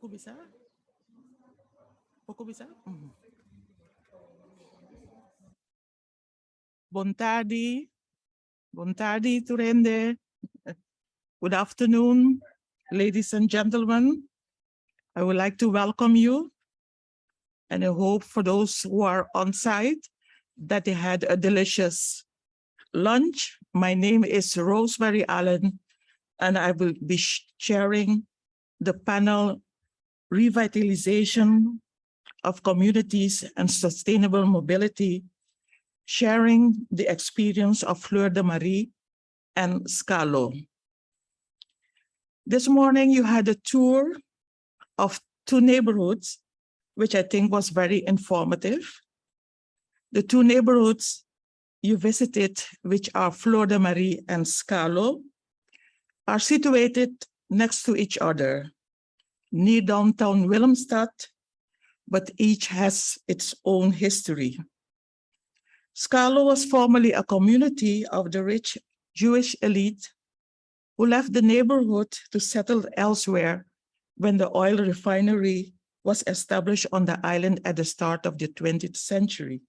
Pouco bisa? Pouco bisa? Buon tardi. Buon tardi, Turende. Good afternoon, ladies and gentlemen. I would like to welcome you, and I hope for those who are on site that they had a delicious lunch. My name is Rosemary Allen, and I will be sharing the panel Revitalization of Communities and Sustainable Mobility, sharing the experience of Fleur de Marie and Scalo. This morning you had a tour of two neighborhoods, which I think was very informative. The two neighborhoods you visited, which are Fleur de Marie and Scalo, are situated next to each other, near downtown Willemstad, but each has its own history. Scalo was formerly a community of the rich Jewish elite who left the neighborhood to settle elsewhere when the oil refinery was established on the island at the start of the 20th century.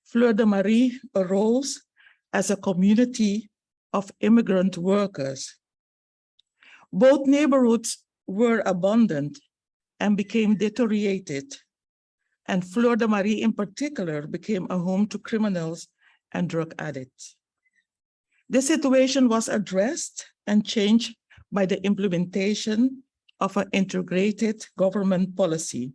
Fleur de Marie arose as a community of immigrant workers. Both neighborhoods were abandoned and became deteriorated, and Fleur de Marie in particular became a home to criminals and drug addicts. This situation was addressed and changed by the implementation of an integrated government policy.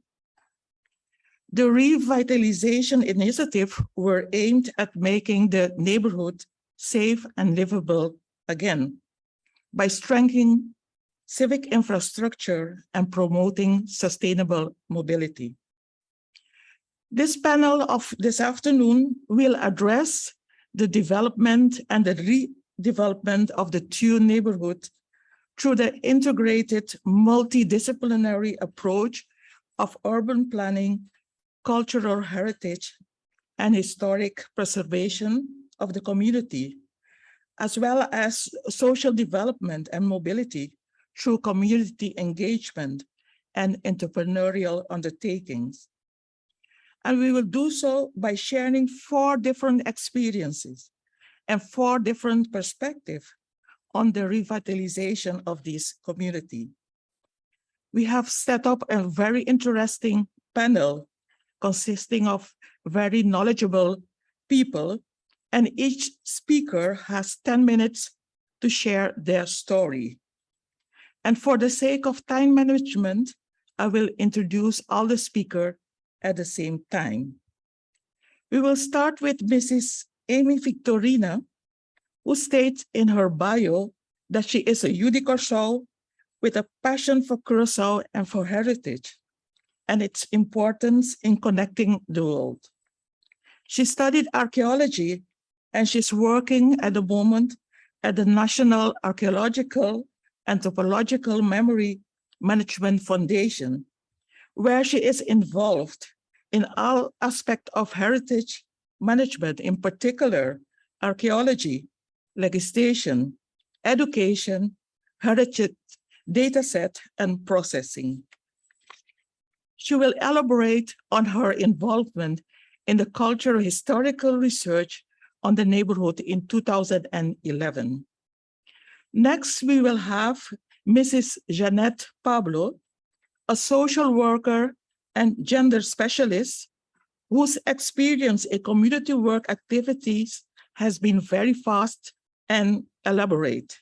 The revitalization initiative were aimed at making the neighborhood safe and livable again by strengthening civic infrastructure and promoting sustainable mobility. This panel of this afternoon will address the development and the redevelopment of the two neighborhoods through the integrated multidisciplinary approach of urban planning, cultural heritage, and historic preservation of the community, as well as social development and mobility through community engagement and entrepreneurial undertakings. And we will do so by sharing 4 different experiences and 4 different perspectives on the revitalization of this community. We have set up a very interesting panel consisting of very knowledgeable people, and each speaker has 10 minutes to share their story. And for the sake of time management, I will introduce all the speakers at the same time. We will start with Mrs. Amy Victorina, who states in her bio that she is a UD Curacao with a passion for Curacao and for heritage and its importance in connecting the world. She studied archaeology, and she's working at the moment at the National Archaeological and Topological Memory Management Foundation, where she is involved in all aspects of heritage management, in particular archaeology, legislation, education, heritage dataset, and processing. She will elaborate on her involvement in the cultural historical research on the neighborhood in 2011. Next, we will have Mrs. Jeanette Pablo, a social worker and gender specialist whose experience in community work activities has been very vast and elaborate.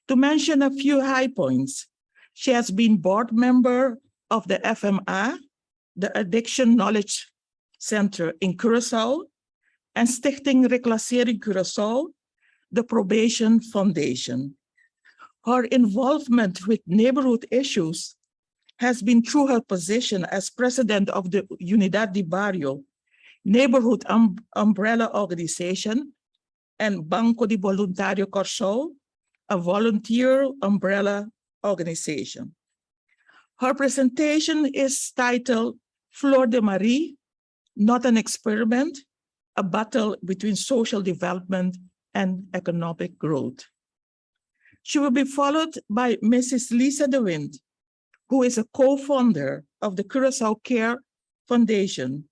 To mention a few high points, she has been board member of the FMA, the Addiction Knowledge Center in Curacao, and Stichting Reclassering Curacao, the Probation Foundation. Her involvement with neighborhood issues has been through her position as president of the Unidad de Barrio, neighborhood umbrella organization, and Banco de Voluntario Curacao, a volunteer umbrella organization. Her presentation is titled Fleur de Marie, Not an Experiment, a Battle Between Social Development and Economic Growth. She will be followed by Mrs. Lisa De Wind, who is a co-founder of the Curacao Care Foundation,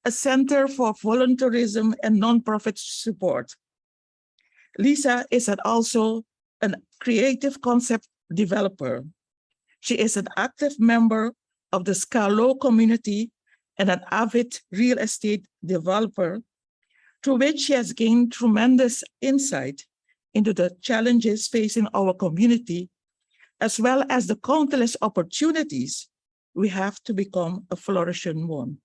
a center for volunteerism and nonprofit support. Lisa is also a creative concept developer. She is an active member of the Scalo community and an avid real estate developer, through which she has gained tremendous insight into the challenges facing our community, as well as the countless opportunities we have to become a flourishing one.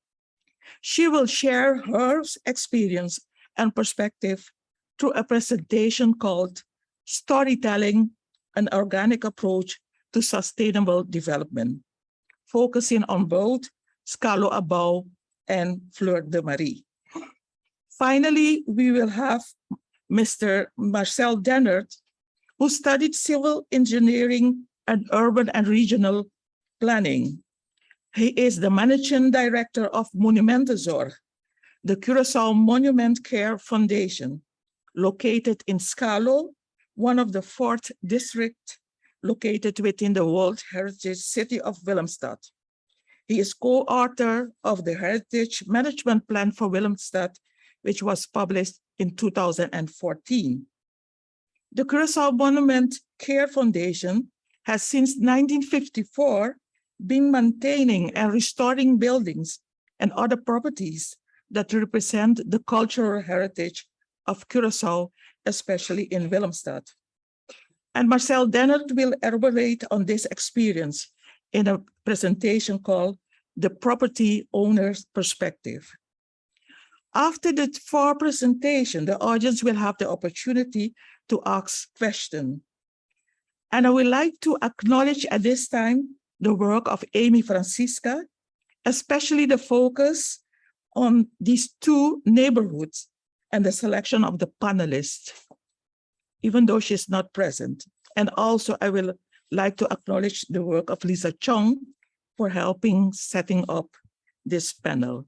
She will share her experience and perspective through a presentation called Storytelling, an Organic Approach to Sustainable Development, focusing on both Scalo Abao and Fleur de Marie. Finally, we will have Mr. Marcel Dennert, who studied civil engineering and urban and regional planning. He is the managing director of Monumentenzorg, the Curacao Monument Care Foundation, located in Scalo, one of the 4th district located within the World Heritage City of Willemstad. He is co-author of the Heritage Management Plan for Willemstad, which was published in 2014. The Curacao Monument Care Foundation has since 1954 been maintaining and restoring buildings and other properties that represent the cultural heritage of Curacao, especially in Willemstad. And Marcel Dennert will elaborate on this experience in a presentation called The Property Owner's Perspective. After the 4 presentation, the audience will have the opportunity to ask questions. And I would like to acknowledge at this time the work of Amy Francisca, especially the focus on these 2 neighborhoods and the selection of the panelists, even though she's not present. And also I will like to acknowledge the work of Lisa Chong for helping setting up this panel.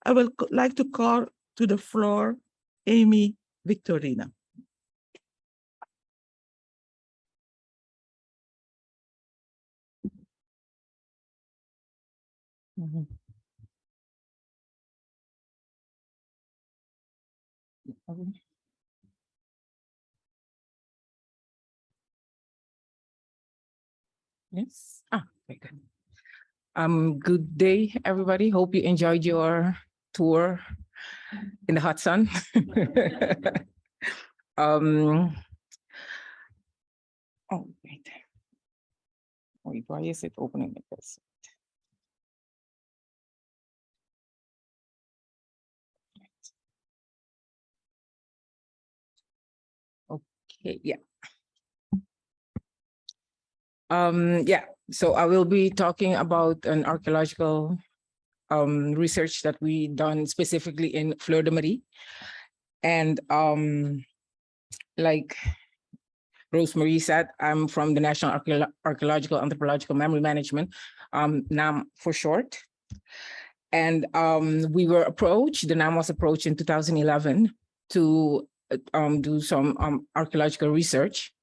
I would like to call to the floor Amy Victorina. Mm-hmm. Yes. Very good. Good day, everybody. Hope you enjoyed your tour in the hot sun. Wait. Wait, why is it opening like this? Okay, yeah. So I will be talking about an archaeological research that we done specifically in Fleur de Marie. And like Rosemary said, I'm from the National Archaeological Anthropological Memory Management, NAM for short. And we were approached, the NAM was approached in 2011 to do some archaeological research.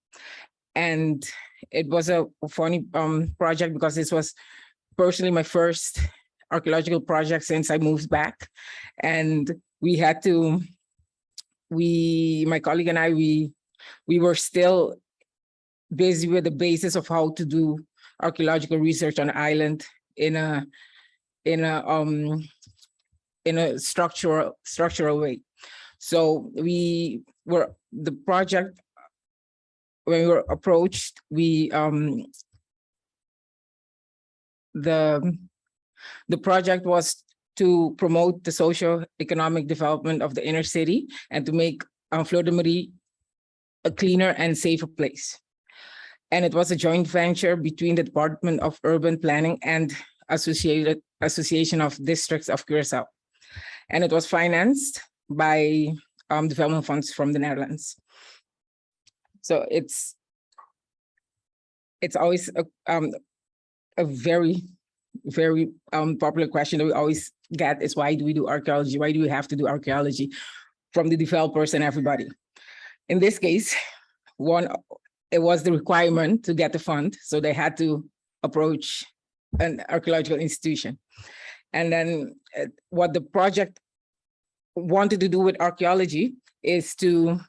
And it was a funny project because this was personally my first archaeological project since I moved back. And we had to, my colleague and I, we were still busy with the basis of how to do archaeological research on an island in a structural way. So we were, the project, when we were approached, we the project was to promote the socio-economic development of the inner city and to make Fleur de Marie a cleaner and safer place. And it was a joint venture between the Department of Urban Planning and Association of Districts of Curacao. And it was financed by development funds from the Netherlands. So it's always a very, very popular question that we always get is, why do we do archaeology? Why do we have to do archaeology? From the developers and everybody. In this case, it was the requirement to get the fund. So they had to approach an archaeological institution. And then what the project wanted to do with archaeology is to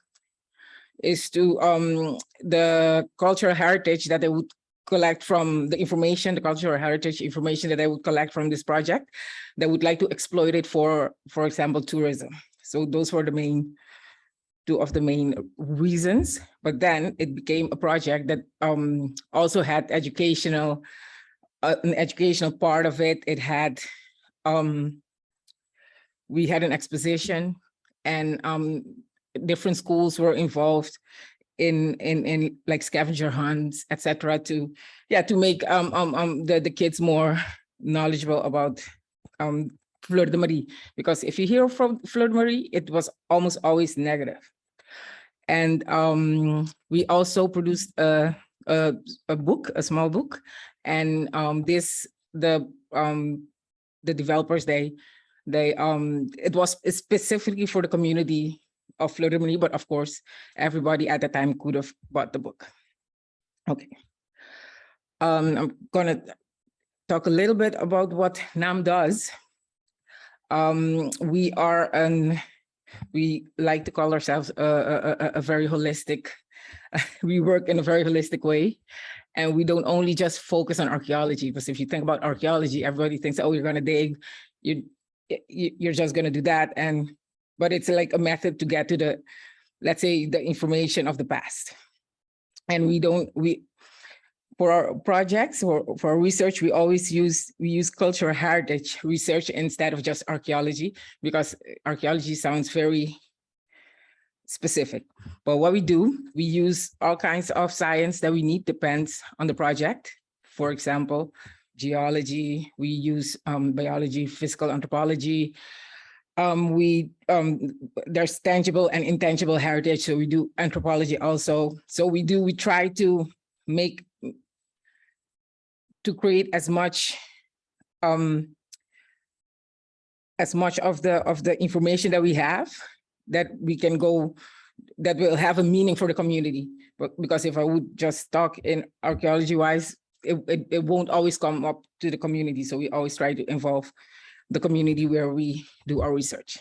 the cultural heritage that they would collect from the information, the cultural heritage information that they would collect from this project. They would like to exploit it for example, tourism. So those were the two of the main reasons. But then it became a project that also had an educational part of it. It had we had an exposition, and different schools were involved in like scavenger hunts, etc. to make the kids more knowledgeable about Fleur de Marie. Because if you hear from Fleur de Marie, it was almost always negative. And we also produced a book, a small book, and the developers, it was specifically for the community of Fleur de Marie, but of course, everybody at the time could have bought the book. Okay. I'm gonna talk a little bit about what NAM does. We like to call ourselves a very holistic, we work in a very holistic way. And we don't only just focus on archaeology, because if you think about archaeology, everybody thinks, oh, you're gonna dig, you're just gonna do that. But it's like a method to get to let's say, the information of the past. And for our projects or for our research, we use cultural heritage research instead of just archaeology, because archaeology sounds very specific. But what we do, we use all kinds of science that we need, depends on the project. For example, geology, we use biology, physical anthropology. There's tangible and intangible heritage, so we do anthropology also. So we try to create as much of the information that we have, that we can go, that will have a meaning for the community. But because if I would just talk in archaeology wise, it won't always come up to the community. So we always try to involve the community where we do our research.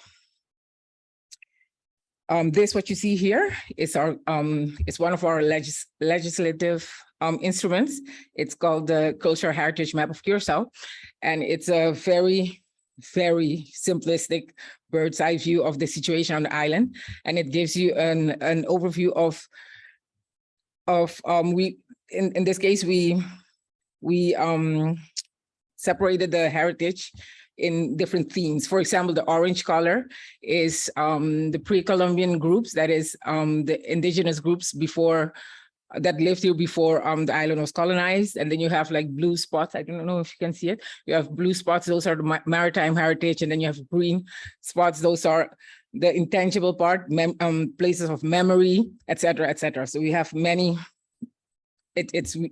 This, what you see here, is it's one of our legislative instruments. It's called the Cultural Heritage Map of Curacao, and it's a very, very simplistic bird's eye view of the situation on the island, and it gives you an overview of in this case we separated the heritage in different themes. For example, the orange color is the pre-Columbian groups, that is the indigenous groups that lived here before the island was colonized. And then you have like blue spots. I don't know if you can see it. You have blue spots, those are the maritime heritage. And then you have green spots, those are the intangible part, places of memory, etc., etc. So we have many.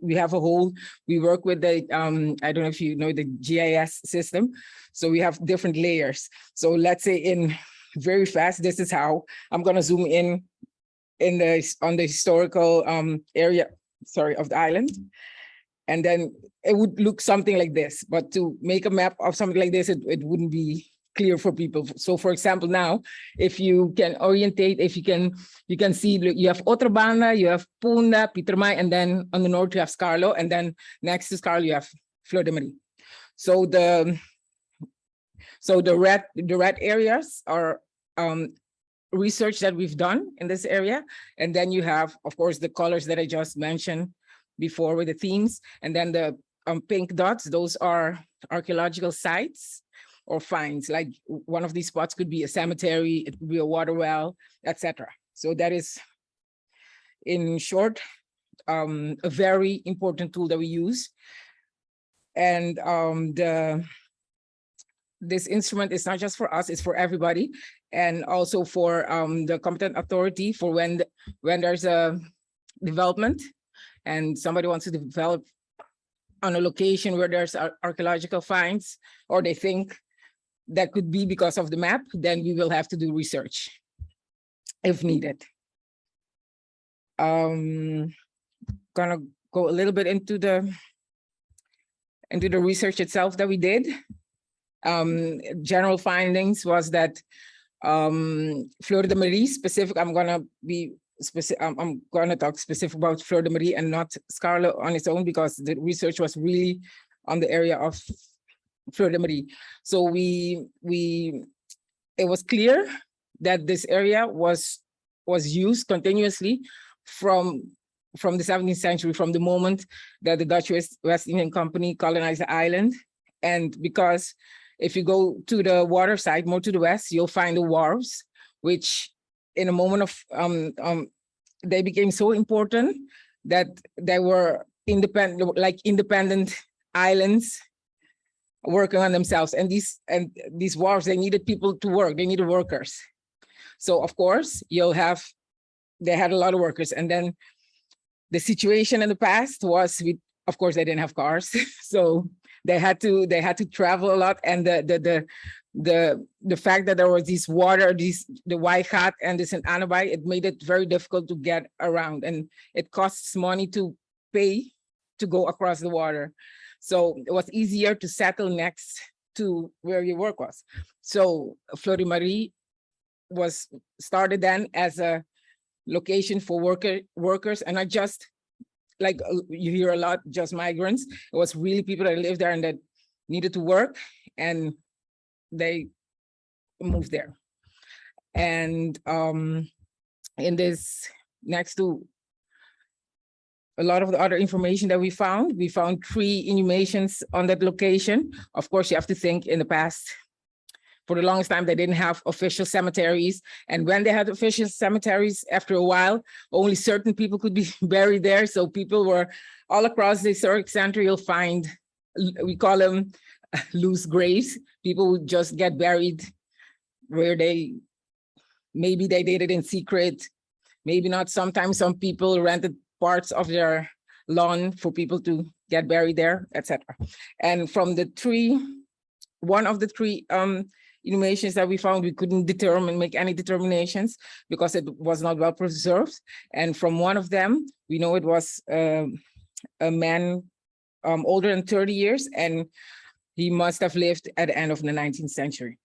We have a whole, we work with the, I don't know if you know the GIS system. So we have different layers. So let's say in very fast, this is how I'm gonna zoom on the historical area, of the island. And then it would look something like this, but to make a map of something like this, it wouldn't be clear for people. So for example, now, if you can orientate, if you can see, you have Otrobanda, you have Punda, Pitrmay, and then on the north you have Scarlo, and then next to Scarlo you have Fleur de Marie. So the red areas are research that we've done in this area. And then you have, of course, the colors that I just mentioned before with the themes. And then the pink dots, those are archaeological sites or finds. Like one of these spots could be a cemetery, it could be a water well, etc. So that is, in short, a very important tool that we use. And this instrument is not just for us, it's for everybody, and also for the competent authority for when there's a development and somebody wants to develop on a location where there's archaeological finds, or they think that could be because of the map, then we will have to do research if needed. Gonna go a little bit into the into the research itself that we did. General findings was that Fleur de Marie specific, I'm gonna talk specific about Fleur de Marie and not Scarlet on its own, because the research was really on the area of Fleur de Marie. So it was clear that this area was used continuously from the 17th century, from the moment that the Dutch West Indian Company colonized the island. And because if you go to the water side, more to the west, you'll find the wharves, which in a moment of, they became so important that they were independent islands working on themselves. And these wharves, they needed people to work, they needed workers. So of course, they had a lot of workers. And then the situation in the past was, of course, they didn't have cars. So they had to travel a lot. And the fact that there was this water, the Waikaat and the St. Anabai, it made it very difficult to get around. And it costs money to pay to go across the water. So it was easier to settle next to where your work was. So Fleur de Marie was started then as a location for workers, and not just like you hear a lot, just migrants. It was really people that lived there and that needed to work, and they moved there. And in this, next to a lot of the other information that we found 3 inhumations on that location. Of course, you have to think in the past, for the longest time, they didn't have official cemeteries. And when they had official cemeteries, after a while, only certain people could be buried there. So people were all across the historic center, you'll find, we call them loose graves. People would just get buried where maybe they did it in secret, maybe not. Sometimes some people rented parts of their lawn for people to get buried there, etc. And from one of the 3 inhumations that we found, we couldn't make any determinations because it was not well preserved. And from one of them, we know it was a man older than 30 years, and he must have lived at the end of the 19th century.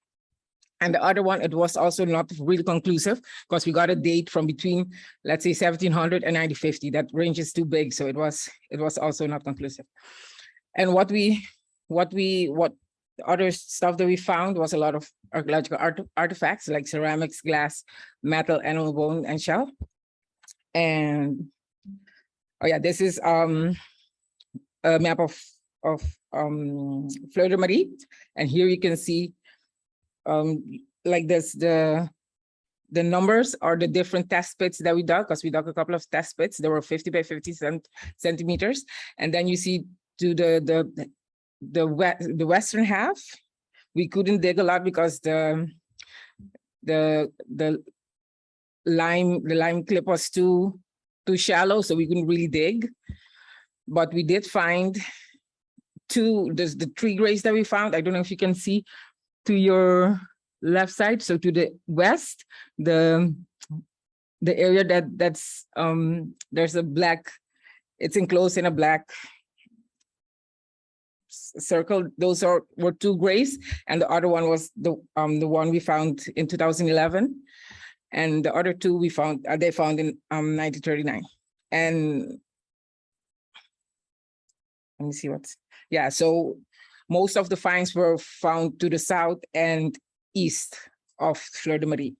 And the other one, it was also not really conclusive because we got a date from between, let's say, 1700 and 1950. That range is too big, so it was also not conclusive. And what other stuff that we found was a lot of archaeological artifacts like ceramics, glass, metal, animal bone, and shell. And oh yeah, this is a map of Fleur de Marie, and here you can see like this, the numbers are the different test pits that we dug, because we dug a couple of test pits. There were 50 by 50 centimeters, and then you see to the western half, we couldn't dig a lot because the lime clip was too shallow, so we couldn't really dig. But we did find the 3 graves that we found. I don't know if you can see to your left side. So to the west, the area that's there's a black, it's enclosed in a black circle. Those were 2 graves, and the other one was the one we found in 2011, and the other 2 we found they found in 1939. And let me see so most of the finds were found to the south and east of Fleur de Marie.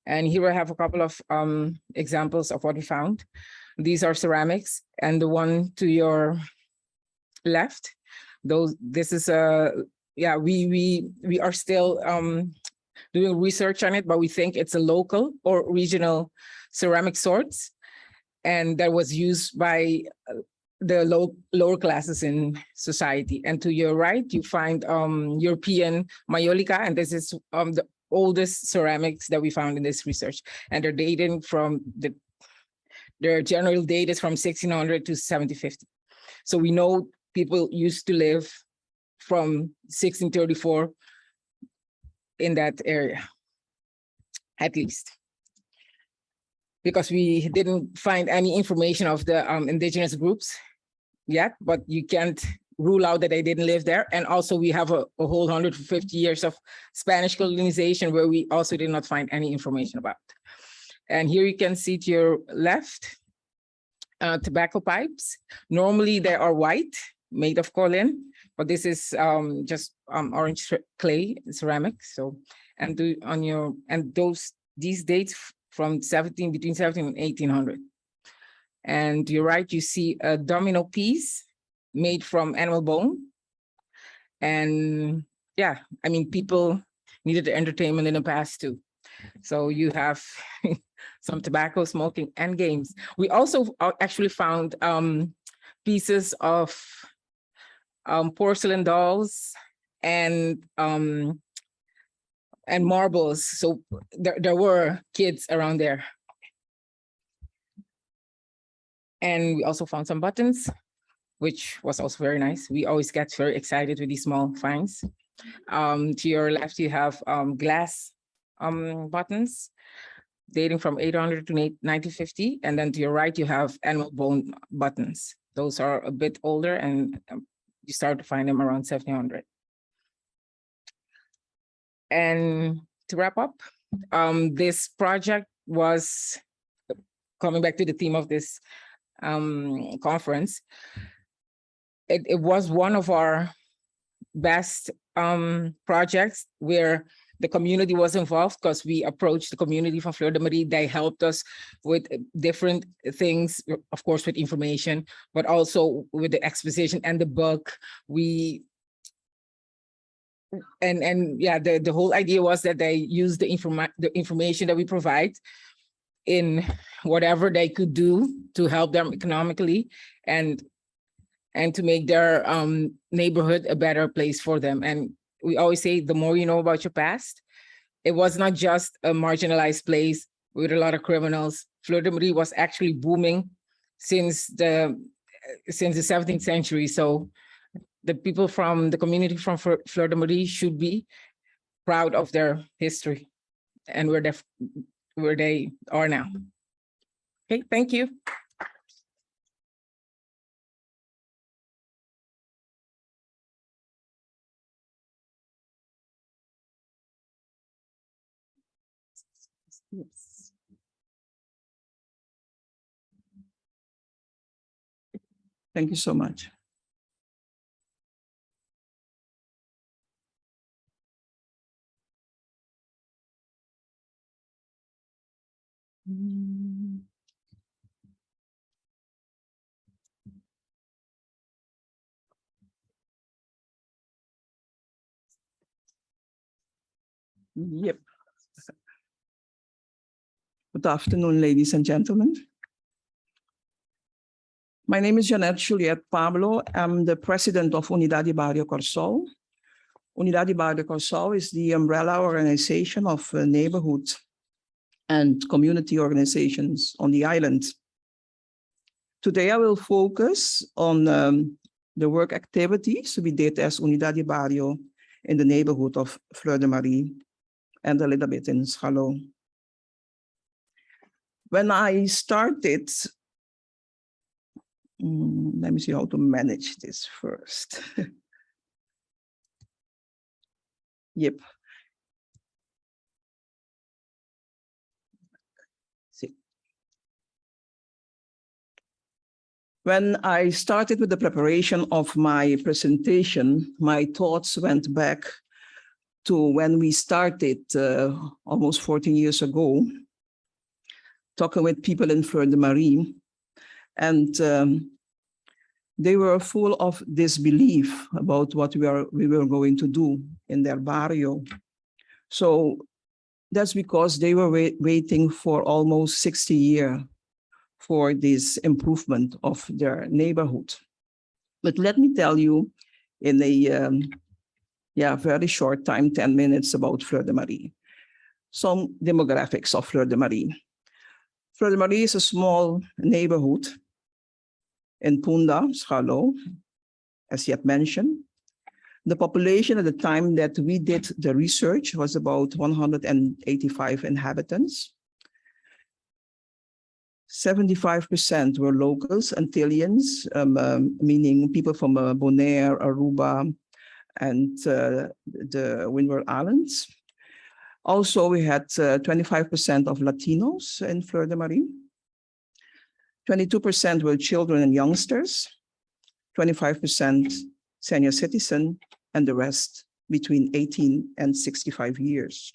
And here I have a couple of examples of what we found. These are ceramics, and the one to your left, this is we are still doing research on it, but we think it's a local or regional ceramic sorts, and that was used by the lower classes in society. And to your right, you find European Maiolica, and this is the oldest ceramics that we found in this research, and they're dating from their general date is from 1600 to 1750. So we know people used to live from 1634 in that area, at least, because we didn't find any information of the indigenous groups yet, but you can't rule out that they didn't live there. And also we have a whole 150 years of Spanish colonization where we also did not find any information about. And here you can see to your left, tobacco pipes. Normally they are white, made of kaolin, but this is just orange clay ceramic. So, and these dates from between 17 and 1800. And to your right, you see a domino piece made from animal bone. And yeah, I mean, people needed entertainment in the past too. So you have some tobacco, smoking, and games. We also actually found pieces of porcelain dolls and marbles. So there were kids around there. And we also found some buttons, which was also very nice. We always get very excited with these small finds. To your left, you have glass buttons dating from 800 to 1950. And then to your right, you have animal bone buttons. Those are a bit older and you start to find them around 1700. And to wrap up, this project was, coming back to the theme of this conference, it was one of our best projects where the community was involved, because we approached the community from Fleur de Marie. They helped us with different things, of course, with information, but also with the exposition and the book. The whole idea was that they use the information that we provide in whatever they could do to help them economically and to make their neighborhood a better place for them. And we always say, the more you know about your past. It was not just a marginalized place with a lot of criminals. Fleur de Marie was actually booming since the 17th century. So the people from the community from Fleur de Marie should be proud of their history and where they are now. Okay, thank you. Yes. Thank you so much. Yep. Good afternoon, ladies and gentlemen. My name is Jeanette Juliette Pablo. I'm the president of Unidad y Barrio Corsol. Unidad y Barrio Corsol is the umbrella organization of neighborhood and community organizations on the island. Today, I will focus on the work activities we did as Unidad y Barrio in the neighborhood of Fleur de Marie and a little bit in Schalo. When I started, let me see how to manage this first. Yep. See. When I started with the preparation of my presentation, my thoughts went back to when we started almost 14 years ago, talking with people in Fleur de Marie. And they were full of disbelief about what we were going to do in their barrio. So that's because they were waiting for almost 60 years for this improvement of their neighborhood. But let me tell you in a very short time, 10 minutes, about Fleur de Marie. Some demographics of Fleur de Marie. Fleur de Marie is a small neighborhood in Punda, Schalo, as yet mentioned. The population at the time that we did the research was about 185 inhabitants. 75% were locals, Antillians, meaning people from Bonaire, Aruba, and the Windward Islands. Also, we had 25% of Latinos in Fleur de Marie. 22% were children and youngsters, 25% senior citizen, and the rest between 18 and 65 years.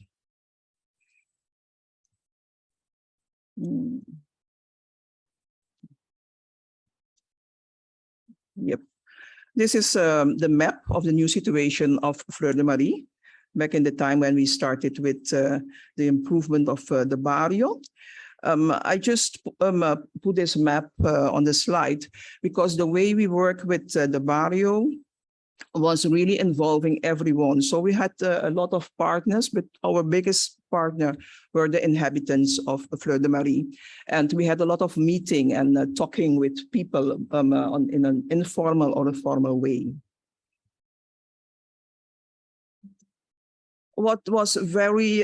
Yep. This is the map of the new situation of Fleur de Marie back in the time when we started with the improvement of the barrio. I just put this map on the slide because the way we work with the barrio was really involving everyone. So we had a lot of partners, but our biggest partner were the inhabitants of Fleur de Marie. And we had a lot of meeting and talking with people in an informal or a formal way. What was very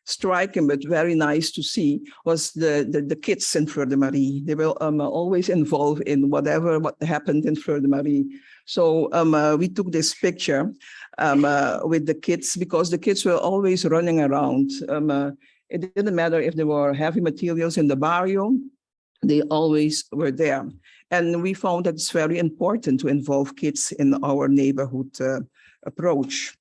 striking but very nice to see was the kids in Fleur de Marie. They were always involved in what happened in Fleur de Marie. So we took this picture with the kids because the kids were always running around. It didn't matter if there were heavy materials in the barrio, they always were there. And we found that it's very important to involve kids in our neighborhood approach.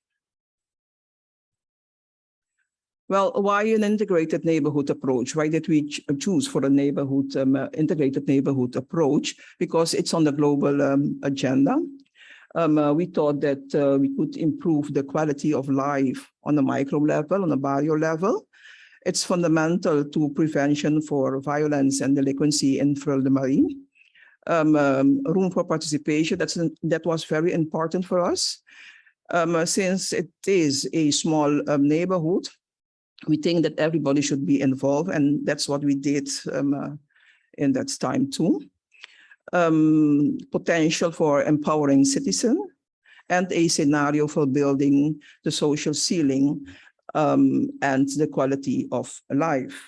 Well, why an integrated neighborhood approach? Why did we choose for a neighborhood, integrated neighborhood approach? Because it's on the global agenda. We thought that we could improve the quality of life on a micro level, on a barrio level. It's fundamental to prevention for violence and delinquency in Fleur de Marie. Room for participation, that was very important for us. Since it is a small neighborhood, we think that everybody should be involved, and that's what we did in that time too. Potential for empowering citizens and a scenario for building the social ceiling and the quality of life.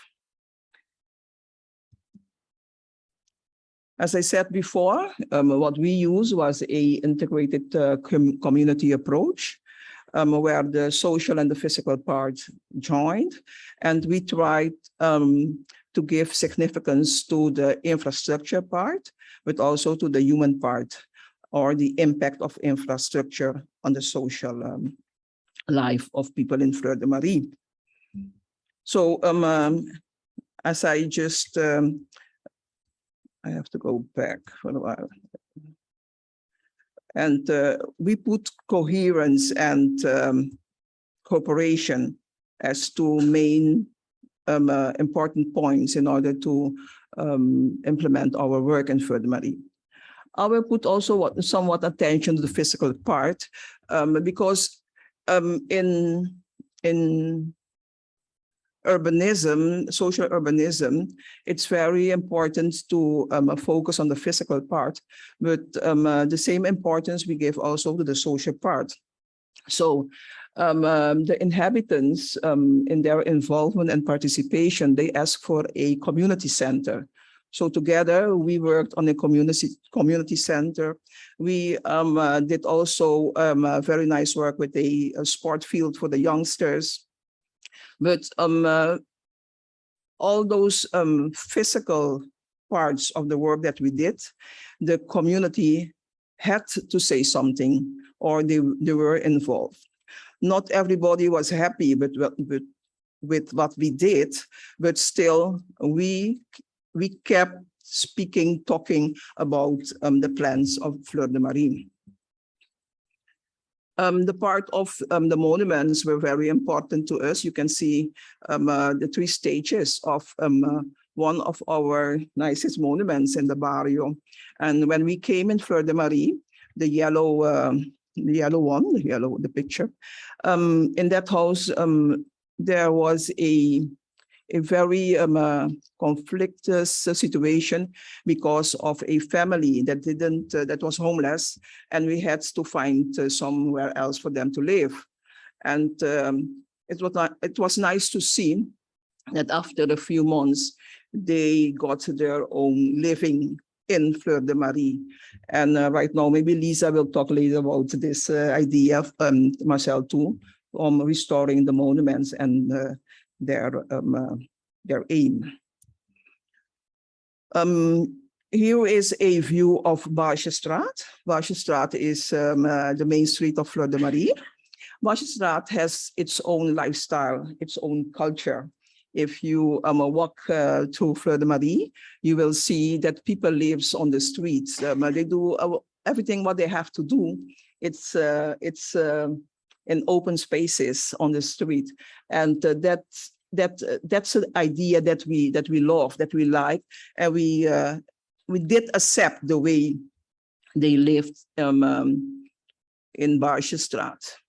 As I said before, what we used was an integrated community approach, where the social and the physical part joined. And we tried to give significance to the infrastructure part, but also to the human part, or the impact of infrastructure on the social life of people in Fleur de Marie. So as I just, I have to go back for a while. And we put coherence and cooperation as two main important points in order to implement our work in Fleur de Marie. I will put also somewhat attention to the physical part because in urbanism, social urbanism, it's very important to focus on the physical part, but the same importance we give also to the social part. So the inhabitants, in their involvement and participation, they ask for a community center. So together we worked on a community center. We did also very nice work with a sport field for the youngsters. But all those physical parts of the work that we did, the community had to say something, or they were involved. Not everybody was happy with what we did, but still we kept speaking, talking about the plans of Fleur de Marie. The part of the monuments were very important to us. You can see the 3 stages of one of our nicest monuments in the barrio. And when we came in Fleur de Marie, the picture, in that house, there was a very conflicted situation because of a family that was homeless, and we had to find somewhere else for them to live. And it was nice to see that after a few months, they got their own living in Fleur de Marie. And right now, maybe Lisa will talk later about this idea, Marcel too, restoring the monuments and their aim. Here is a view of Baasjestraat. Baasjestraat is the main street of Fleur de Marie. Baasjestraat has its own lifestyle, its own culture. If you walk through Fleur de Marie, you will see that people live on the streets. They do everything what they have to do. It's in open spaces on the street, and that's an idea that we love, that we like, and we did accept the way they lived in Baasjestraat.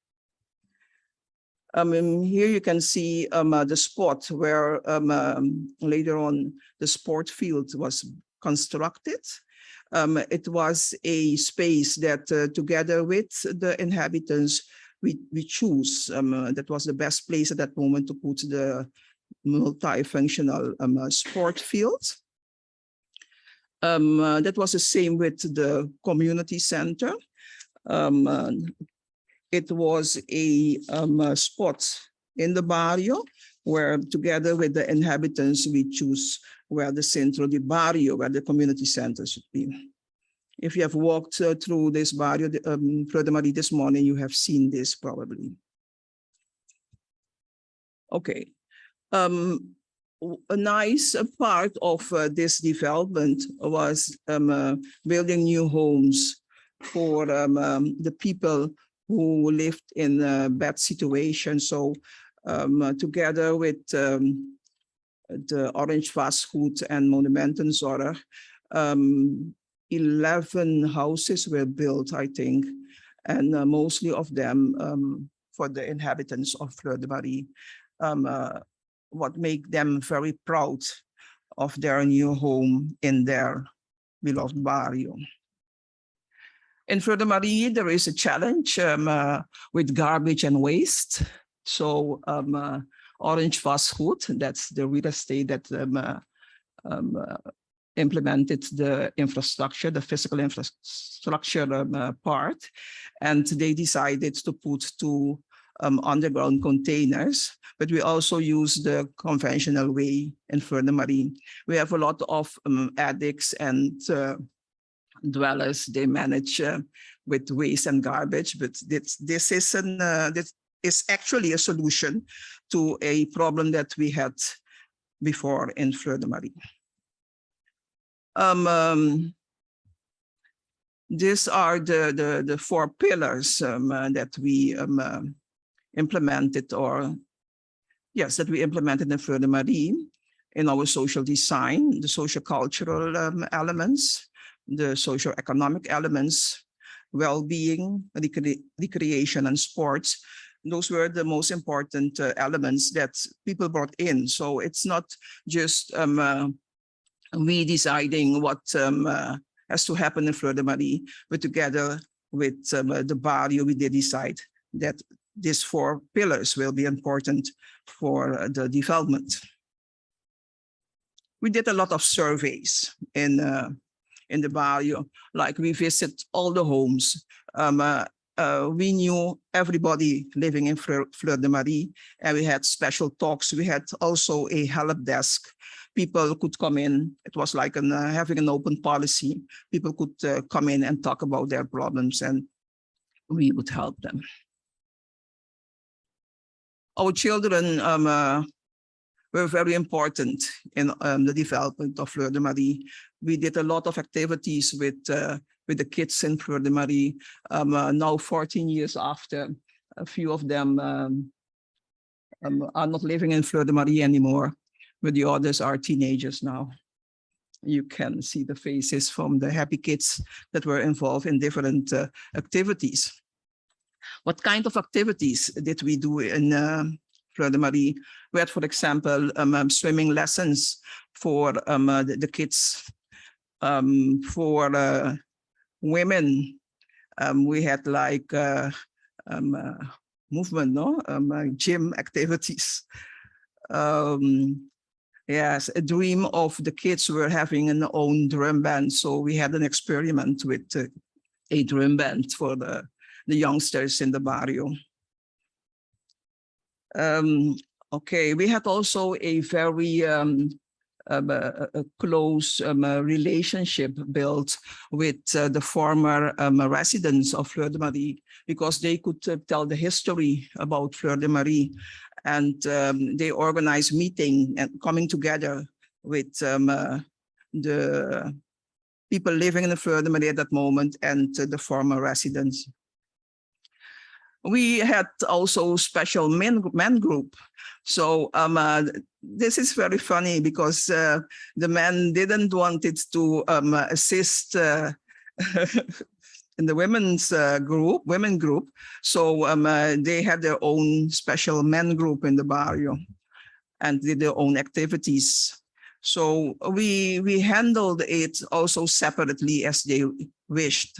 Here you can see the spot where later on the sport field was constructed. It was a space that together with the inhabitants, we choose. That was the best place at that moment to put the multifunctional sport field. That was the same with the community center. It was a spot in the barrio where together with the inhabitants, we choose where the centro de barrio, where the community center should be. If you have walked through this barrio, Fleur de Marie this morning, you have seen this probably. Okay. A nice part of this development was building new homes for the people who lived in a bad situation. So together with the Orange Vastgoed and Monumentenzorg, 11 houses were built, I think, and mostly of them for the inhabitants of Fleur de Marie. What make them very proud of their new home in their beloved barrio. In Fleur de Marie, there is a challenge with garbage and waste. So Orange Vastgoed, that's the real estate that implemented the infrastructure, the physical infrastructure part. And they decided to put 2 underground containers, but we also use the conventional way in Fleur de Marie. We have a lot of addicts and dwellers. They manage with waste and garbage, but this is actually a solution to a problem that we had before in Fleur de Marie. These are the 4 pillars that we implemented, or yes, that we implemented in Fleur de Marie in our social design, the social cultural elements, the socio-economic elements, well-being, recreation, and sports. Those were the most important elements that people brought in. So it's not just we deciding what has to happen in Fleur de Marie, but together with the barrio, we did decide that these 4 pillars will be important for the development. We did a lot of surveys in the barrio, like we visit all the homes. We knew everybody living in Fleur de Marie, and we had special talks. We had also a help desk. People could come in. It was like having an open policy. People could come in and talk about their problems, and we would help them. Our children were very important in the development of Fleur de Marie. We did a lot of activities with the kids in Fleur de Marie. Now 14 years after, a few of them are not living in Fleur de Marie anymore, but the others are teenagers now. You can see the faces from the happy kids that were involved in different activities. What kind of activities did we do in Fleur de Marie? We had, for example, swimming lessons for the kids. For women, we had like movement, no? Gym activities. Yes, a dream of the kids were having an own drum band. So we had an experiment with a drum band for the youngsters in the barrio. Okay, we had also a very a close relationship built with the former residents of Fleur de Marie, because they could tell the history about Fleur de Marie, and they organized meeting and coming together with the people living in the Fleur de Marie at that moment and the former residents. We had also special men group. So this is very funny because the men didn't want it to assist in the women group. So they had their own special men group in the barrio and did their own activities. So we handled it also separately as they wished.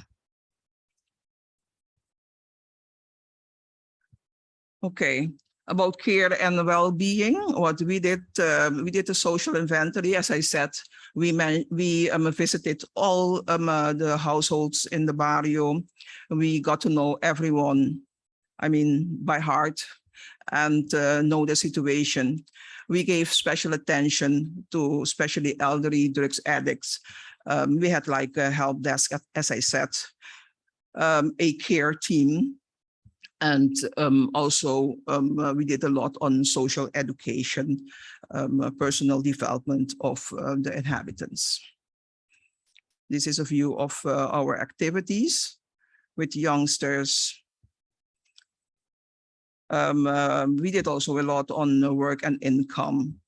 Okay, about care and well-being, what we did a social inventory. As I said, we visited all the households in the barrio. We got to know everyone, I mean, by heart, and know the situation. We gave special attention to especially elderly drugs addicts. We had like a help desk, as I said, a care team. And also, we did a lot on social education, personal development of the inhabitants. This is a view of our activities with youngsters. We did also a lot on work and income.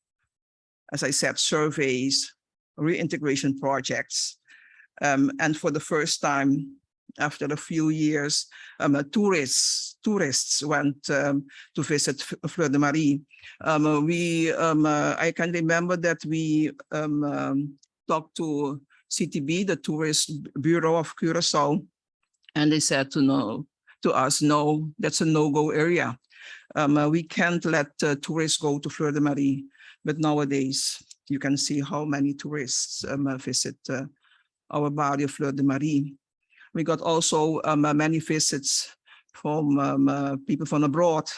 As I said, surveys, reintegration projects. And for the first time, after a few years, tourists went to visit Fleur de Marie. I can remember that we talked to CTB, the Tourist Bureau of Curacao, and they said to us, no, that's a no-go area. We can't let tourists go to Fleur de Marie, but nowadays you can see how many tourists visit our barrio Fleur de Marie. We got also many visits from people from abroad.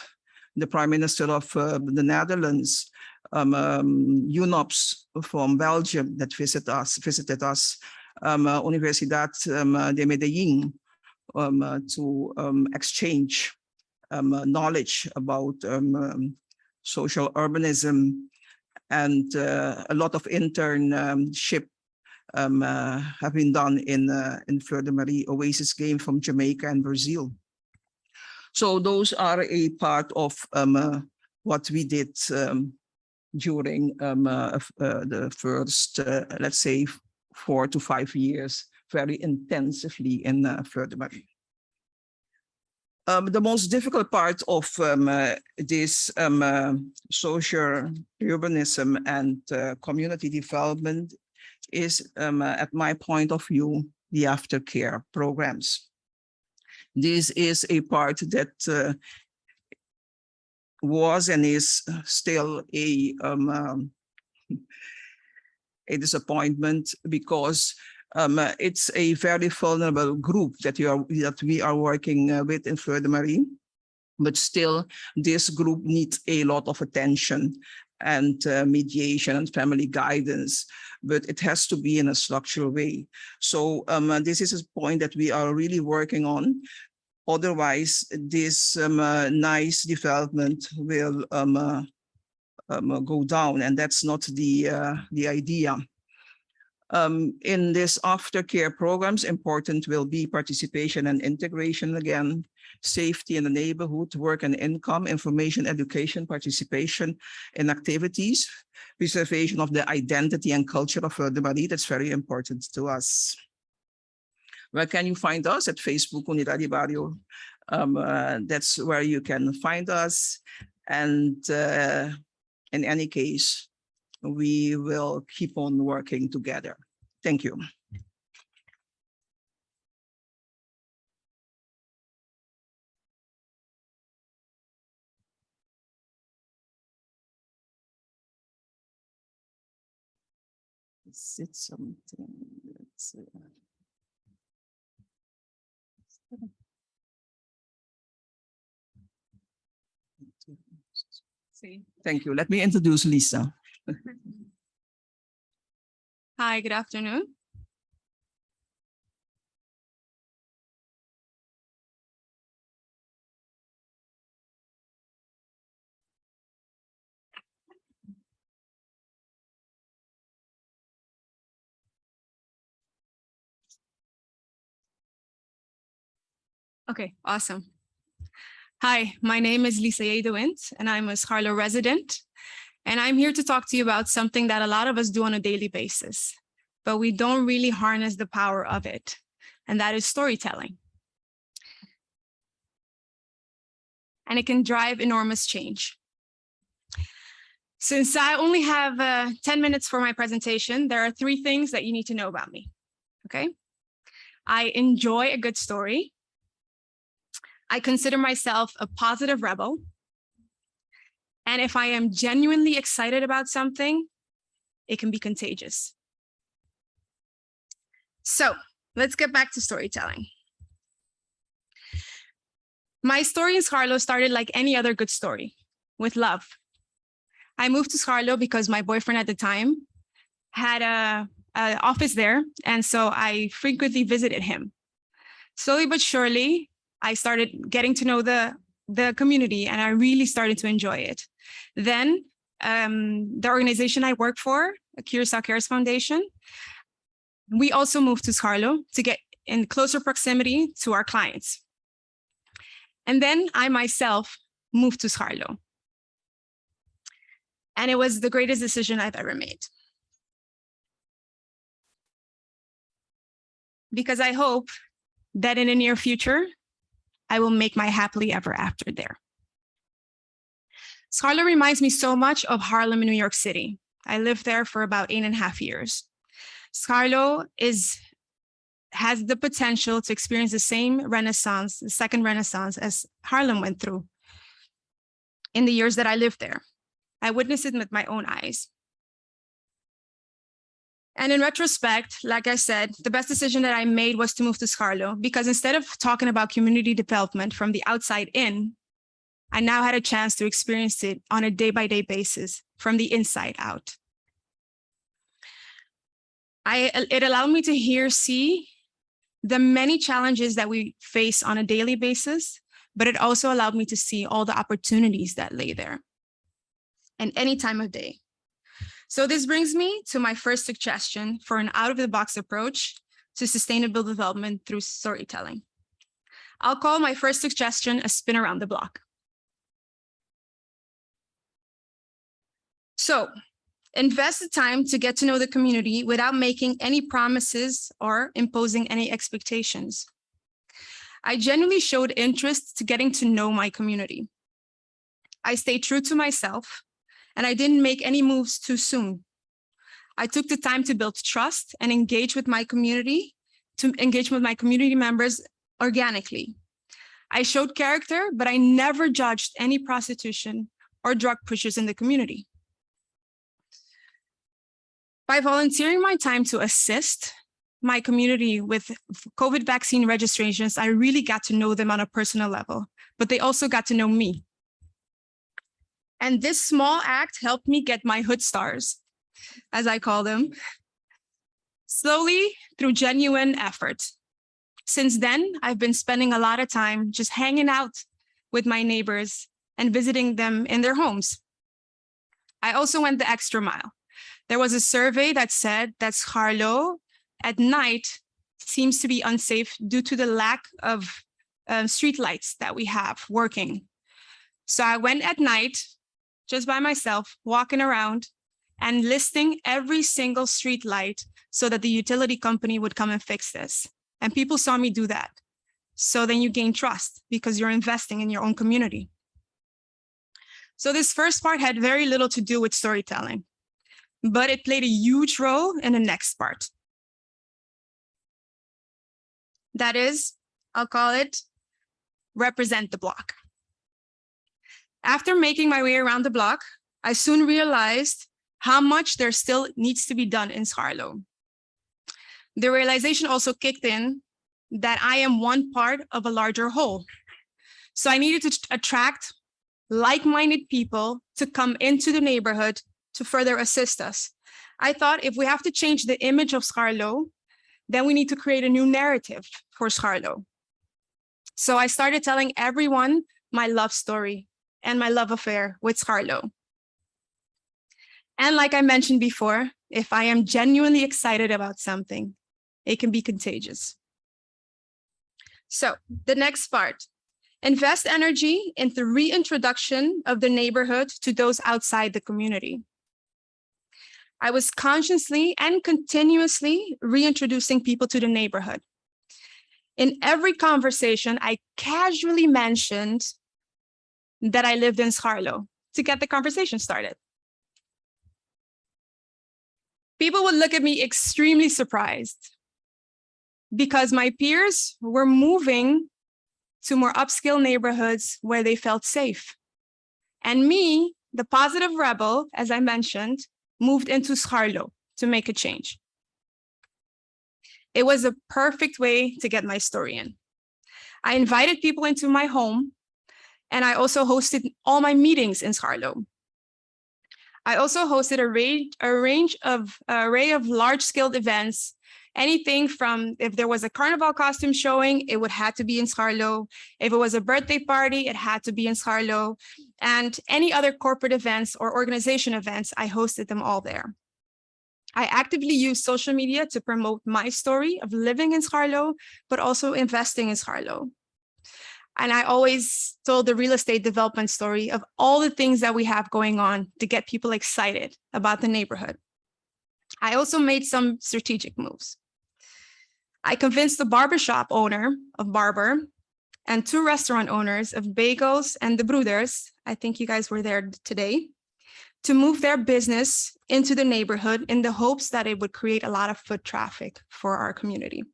The Prime Minister of the Netherlands, UNOPS from Belgium that visited us, Universidad de Medellin to exchange knowledge about social urbanism, and a lot of internship have been done in Fleur de Marie. Oasis came from Jamaica and Brazil. So those are a part of what we did during the first, let's say, 4 to 5 years, very intensively in Fleur de Marie. The most difficult part of this social urbanism and community development is, at my point of view, the aftercare programs. This is a part that was and is still a disappointment, because it's a very vulnerable group that we are working with in Fleur de Marie, but still this group needs a lot of attention and mediation and family guidance, but it has to be in a structural way. So this is a point that we are really working on. Otherwise, this nice development will go down, and that's not the idea. In this aftercare programs, important will be participation and integration again, safety in the neighborhood, work and income, information, education, participation in activities, preservation of the identity and culture of Fleur de Marie. That's very important to us. Where can you find us? At Facebook, Unidad y Barrio. That's where you can find us. And in any case, we will keep on working together. Thank you. Is it something that's, Thank you. Let me introduce Lisa. Hi, good afternoon. Okay, awesome. Hi, my name is Lisa D22, and I'm a Scharlo resident. And I'm here to talk to you about something that a lot of us do on a daily basis, but we don't really harness the power of it. And that is storytelling. And it can drive enormous change. Since I only have 10 minutes for my presentation, there are 3 things that you need to know about me, okay? I enjoy a good story. I consider myself a positive rebel. And if I am genuinely excited about something, it can be contagious. So let's get back to storytelling. My story in Scharlo started like any other good story, with love. I moved to Scharlo because my boyfriend at the time had an office there, and so I frequently visited him. Slowly but surely, I started getting to know the community, and I really started to enjoy it. Then the organization I work for, Curacao Cares Foundation, we also moved to Scharlo to get in closer proximity to our clients. And then I myself moved to Scharlo. And it was the greatest decision I've ever made. Because I hope that in the near future, I will make my happily ever after there. Scharlo reminds me so much of Harlem in New York City. I lived there for about 8.5 years. Scharlo has the potential to experience the same renaissance, the second renaissance, as Harlem went through in the years that I lived there. I witnessed it with my own eyes. And in retrospect, like I said, the best decision that I made was to move to Scharlo, because instead of talking about community development from the outside in, I now had a chance to experience it on a day-by-day basis from the inside out. It allowed me to see the many challenges that we face on a daily basis, but it also allowed me to see all the opportunities that lay there and any time of day. So this brings me to my first suggestion for an out-of-the-box approach to sustainable development through storytelling. I'll call my first suggestion a spin around the block. So invest the time to get to know the community without making any promises or imposing any expectations. I genuinely showed interest to getting to know my community. I stayed true to myself, and I didn't make any moves too soon. I took the time to build trust and engage with my community, members organically. I showed character, but I never judged any prostitution or drug pushers in the community. By volunteering my time to assist my community with COVID vaccine registrations, I really got to know them on a personal level, but they also got to know me. And this small act helped me get my hood stars, as I call them, slowly through genuine effort. Since then, I've been spending a lot of time just hanging out with my neighbors and visiting them in their homes. I also went the extra mile. There was a survey that said that Scharlo at night seems to be unsafe due to the lack of street lights that we have working. So I went at night, just by myself, walking around and listing every single street light so that the utility company would come and fix this. And people saw me do that. So then you gain trust because you're investing in your own community. So this first part had very little to do with storytelling, but it played a huge role in the next part. That is, I'll call it represent the block. After making my way around the block, I soon realized how much there still needs to be done in Scarlo. The realization also kicked in that I am one part of a larger whole. So I needed to attract like-minded people to come into the neighborhood to further assist us. I thought if we have to change the image of Scarlo, then we need to create a new narrative for Scarlo. So I started telling everyone my love story and my love affair with Scarlo. And like I mentioned before, if I am genuinely excited about something, it can be contagious. So the next part, invest energy in the reintroduction of the neighborhood to those outside the community. I was consciously and continuously reintroducing people to the neighborhood. In every conversation, I casually mentioned that I lived in Scarlo to get the conversation started. People would look at me extremely surprised because my peers were moving to more upscale neighborhoods where they felt safe. And me, the positive rebel, as I mentioned, moved into Scarlo to make a change. It was a perfect way to get my story in. I invited people into my home, and I also hosted all my meetings in Scarlo. I also hosted an array of large-scale events, anything from if there was a carnival costume showing, it would have to be in Scarlo. If it was a birthday party, it had to be in Scarlo. And any other corporate events or organization events, I hosted them all there. I actively used social media to promote my story of living in Scarlo, but also investing in Scarlo. And I always told the real estate development story of all the things that we have going on to get people excited about the neighborhood. I also made some strategic moves. I convinced the barbershop owner of Barber and 2 restaurant owners of Bagels and the Broeders, I think you guys were there today, to move their business into the neighborhood in the hopes that it would create a lot of foot traffic for our community.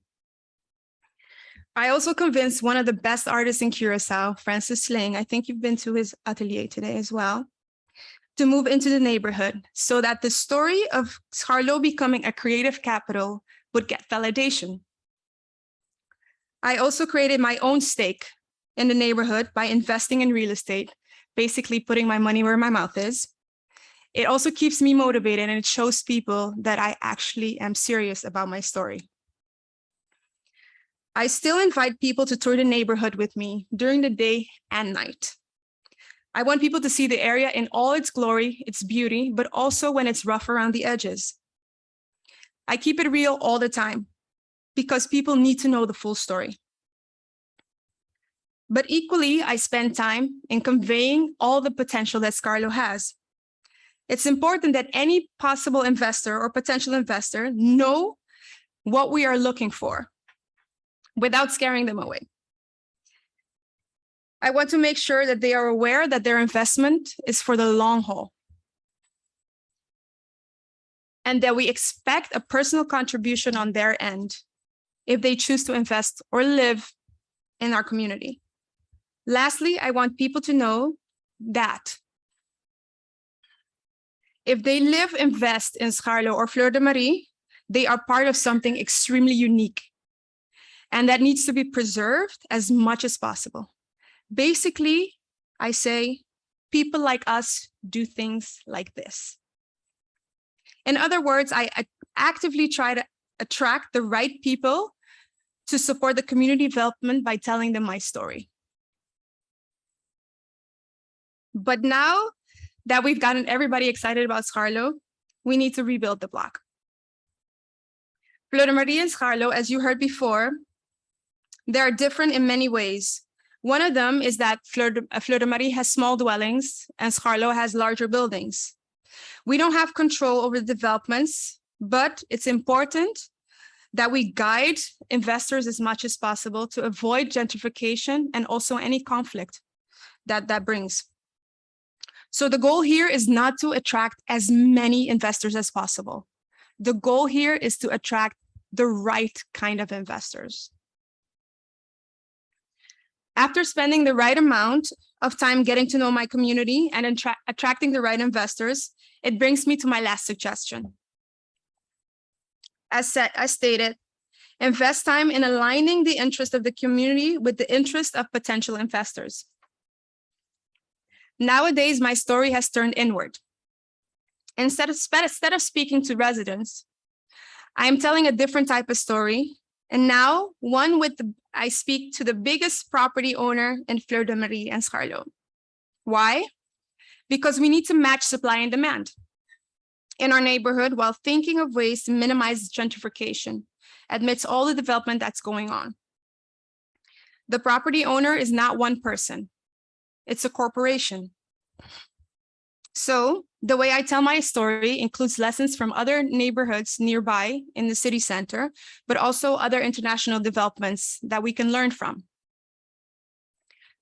I also convinced one of the best artists in Curacao, Francis Sling, I think you've been to his atelier today as well, to move into the neighborhood so that the story of Scarlo becoming a creative capital would get validation. I also created my own stake in the neighborhood by investing in real estate, basically putting my money where my mouth is. It also keeps me motivated and it shows people that I actually am serious about my story. I still invite people to tour the neighborhood with me during the day and night. I want people to see the area in all its glory, its beauty, but also when it's rough around the edges. I keep it real all the time because people need to know the full story. But equally, I spend time in conveying all the potential that Scarlo has. It's important that any possible investor or potential investor know what we are looking for without scaring them away. I want to make sure that they are aware that their investment is for the long haul and that we expect a personal contribution on their end if they choose to invest or live in our community. Lastly, I want people to know that if they live, invest in Scarlo or Fleur de Marie, they are part of something extremely unique. And that needs to be preserved as much as possible. Basically, I say, people like us do things like this. In other words, I actively try to attract the right people to support the community development by telling them my story. But now that we've gotten everybody excited about Scarlo, we need to rebuild the block. Fleur de Marie and Scarlo, as you heard before, they are different in many ways. One of them is that Fleur de Marie has small dwellings and Scarlo has larger buildings. We don't have control over the developments, but it's important that we guide investors as much as possible to avoid gentrification and also any conflict that brings. So the goal here is not to attract as many investors as possible. The goal here is to attract the right kind of investors. After spending the right amount of time getting to know my community and attracting the right investors, it brings me to my last suggestion. As stated, invest time in aligning the interest of the community with the interest of potential investors. Nowadays, my story has turned inward. Instead of speaking to residents, I am telling a different type of story, and now one I speak to the biggest property owner in Fleur de Marie and Scarlo. Why? Because we need to match supply and demand in our neighborhood while thinking of ways to minimize gentrification amidst all the development that's going on. The property owner is not one person, it's a corporation. So the way I tell my story includes lessons from other neighborhoods nearby in the city center, but also other international developments that we can learn from.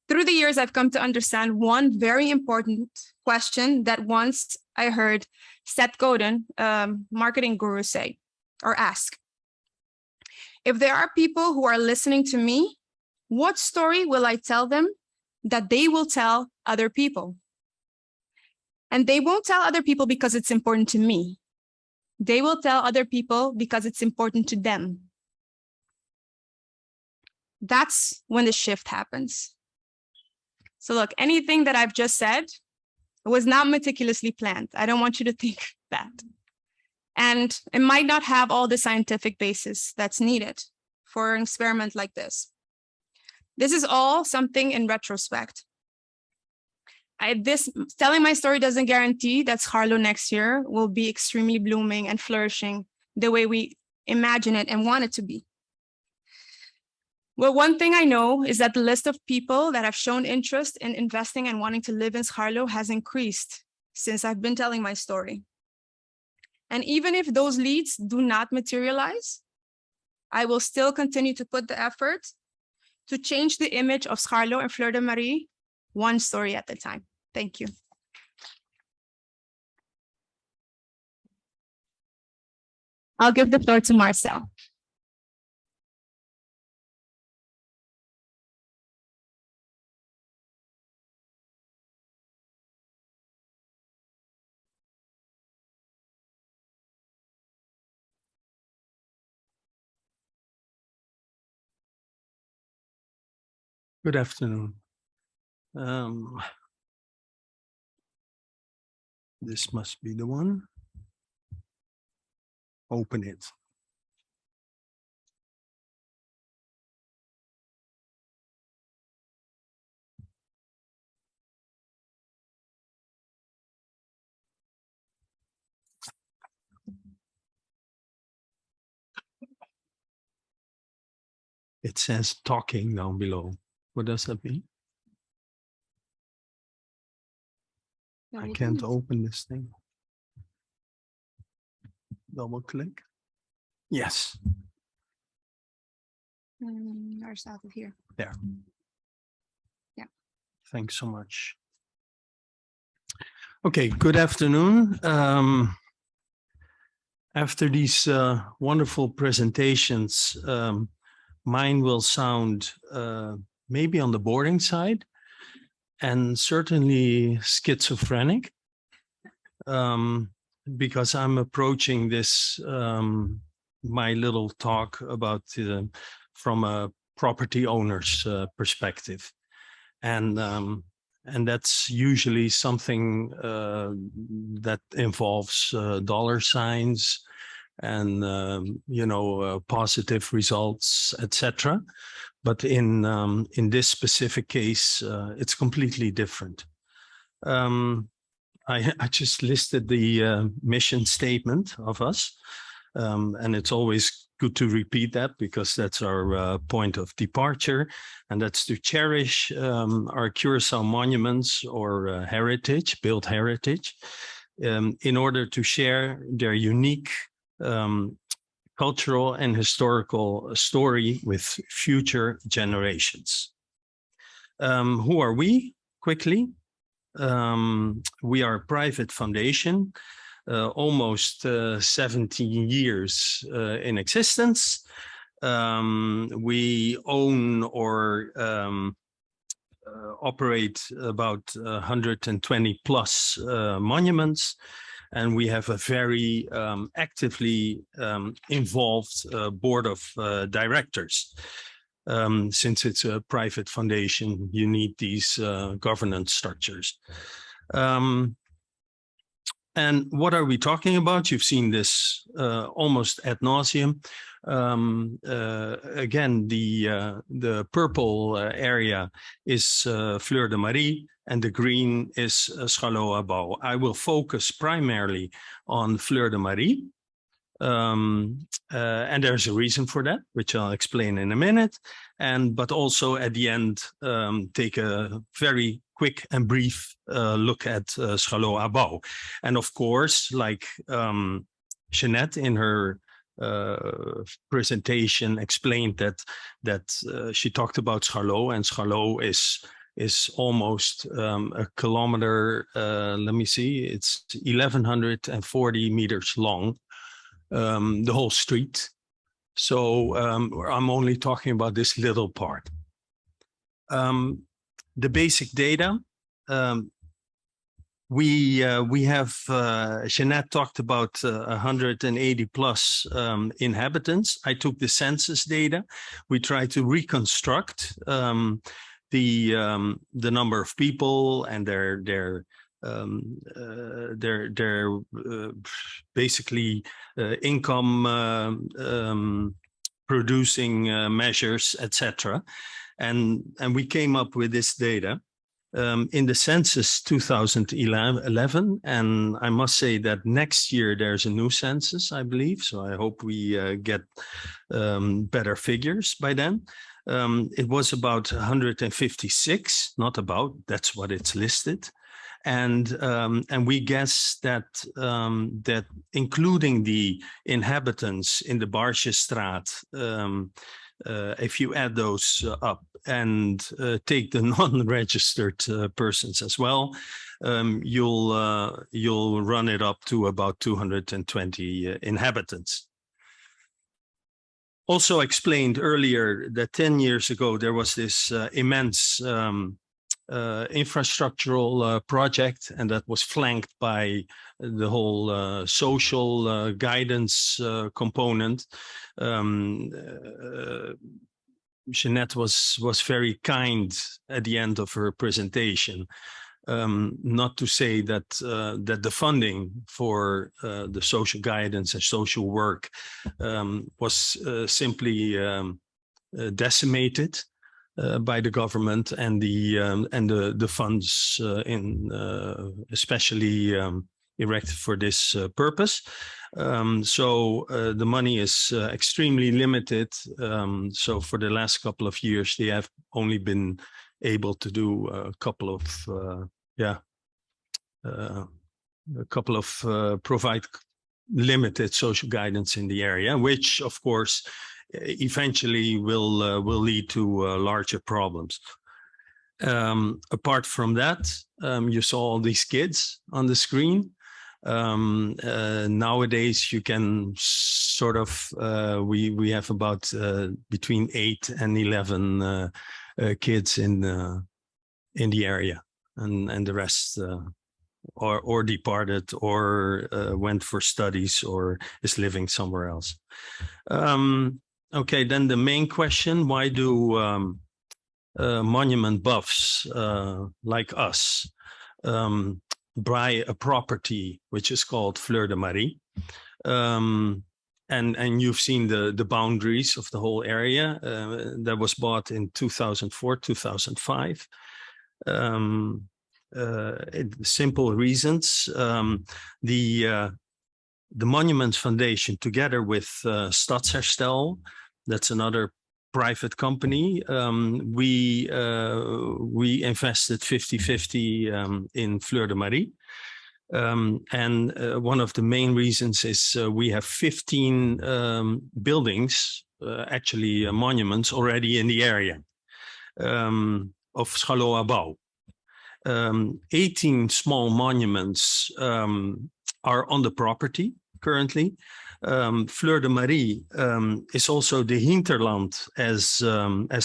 Through the years, I've come to understand one very important question that once I heard Seth Godin, marketing guru, say or ask. If there are people who are listening to me, what story will I tell them that they will tell other people? And they won't tell other people because it's important to me. They will tell other people because it's important to them. That's when the shift happens. So look, anything that I've just said was not meticulously planned. I don't want you to think that. And it might not have all the scientific basis that's needed for an experiment like this. This is all something in retrospect. Telling my story doesn't guarantee that Scarlo next year will be extremely blooming and flourishing the way we imagine it and want it to be. Well, one thing I know is that the list of people that have shown interest in investing and wanting to live in Scarlo has increased since I've been telling my story. And even if those leads do not materialize, I will still continue to put the effort to change the image of Scarlo and Fleur de Marie, one story at a time. Thank you. I'll give the floor to Marcel. Good afternoon. This must be the one. Open it. It says talking down below. What does that mean? I can't open this thing. Double click. Yes. Or south of here. There. Yeah. Thanks so much. Okay, good afternoon. After these wonderful presentations, mine will sound maybe on the boring side and certainly schizophrenic, because I'm approaching this, my little talk about from a property owner's perspective. And that's usually something that involves dollar signs and positive results, etc. But in this specific case, it's completely different. I just listed the mission statement of us, and it's always good to repeat that because that's our point of departure, and that's to cherish our Curacao monuments or heritage, built heritage, in order to share their unique cultural and historical story with future generations. Who are we? Quickly. We are a private foundation, almost 17 years in existence. We own or operate about 120 plus monuments, and we have a very actively involved board of directors. Since it's a private foundation, you need these governance structures. And what are we talking about? You've seen this almost ad nauseum. Again, the purple area is Fleur de Marie, and the green is Schalo-Abau. I will focus primarily on Fleur de Marie. And there's a reason for that, which I'll explain in a minute. But also at the end, take a very quick and brief look at Schalo-Abau. And of course, like Jeanette in her presentation explained that she talked about Schalo, and Schalo is almost a kilometer, let me see, it's 1,140 meters long, the whole street. So I'm only talking about this little part. The basic data, we have, Jeanette talked about 180 plus inhabitants. I took the census data. We tried to reconstruct the number of people and their basically income producing measures, etc. And we came up with this data in the census 2011, and I must say that next year there's a new census, I believe. So I hope we get better figures by then. It was about 156, not about, that's what it's listed. And we guess that that including the inhabitants in the Barsjestraat, if you add those up and take the non-registered persons as well, you'll run it up to about 220 inhabitants. Also explained earlier that 10 years ago there was this immense infrastructural project, and that was flanked by the whole social guidance component. Jeanette was very kind at the end of her presentation, not to say that that the funding for the social guidance and social work was simply decimated by the government and the funds especially erected for this purpose. So the money is extremely limited. So for the last couple of years, they have only been able to do a couple of provide limited social guidance in the area, which of course eventually will lead to larger problems. Apart from that, you saw all these kids on the screen. Nowadays, you can sort of, we have about between 8 and 11 kids in the area, and the rest or departed or went for studies or is living somewhere else. Okay, then the main question, why do monument buffs like us buy a property which is called Fleur de Marie? And you've seen the boundaries of the whole area that was bought in 2004, 2005. Simple reasons. The Monuments Foundation, together with Stadsherstel, that's another private company, we invested 50-50 in Fleur de Marie. And one of the main reasons is we have 15 buildings, actually monuments already in the area of Schalo-Abau. 18 small monuments are on the property currently. Fleur de Marie is also the hinterland, as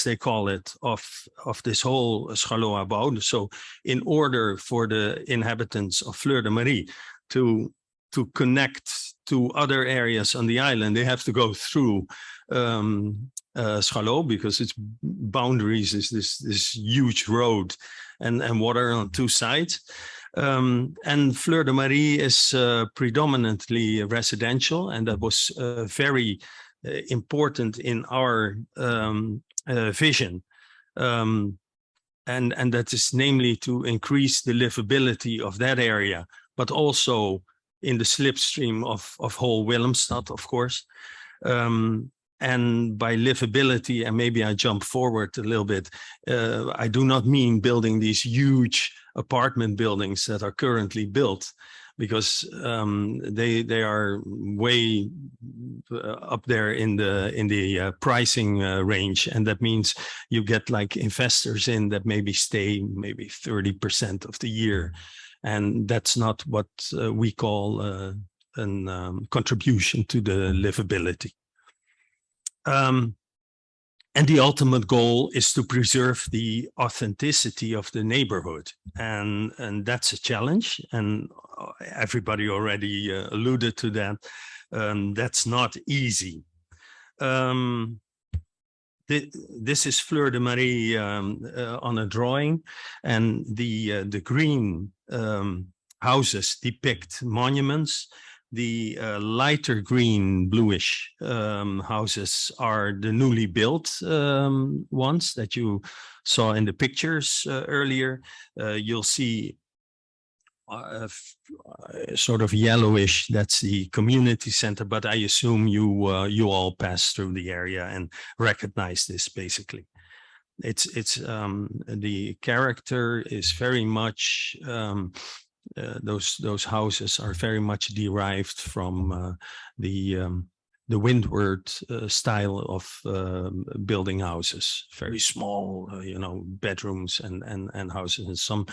they call it, of this whole Schaloa-bouw. So in order for the inhabitants of Fleur de Marie to connect to other areas on the island, they have to go through Schalo, because its boundaries is this huge road and water on two sides. And Fleur de Marie is predominantly residential, and that was very important in our vision. And that is namely to increase the livability of that area, but also in the slipstream of whole Willemstad, of course. And by livability, and maybe I jump forward a little bit, I do not mean building these huge apartment buildings that are currently built, because they are way up there in the pricing range, and that means you get like investors in that maybe stay maybe 30% of the year, and that's not what we call a contribution to the livability. And the ultimate goal is to preserve the authenticity of the neighborhood. And that's a challenge. And everybody already alluded to that. That's not easy. This is Fleur de Marie on a drawing. And the green houses depict monuments. The lighter green, bluish houses are the newly built ones that you saw in the pictures earlier. You'll see sort of yellowish, that's the community center, but I assume you all passed through the area and recognize this basically. It's the character is very much those houses are very much derived from the windward style of building houses, very small, bedrooms and houses, and some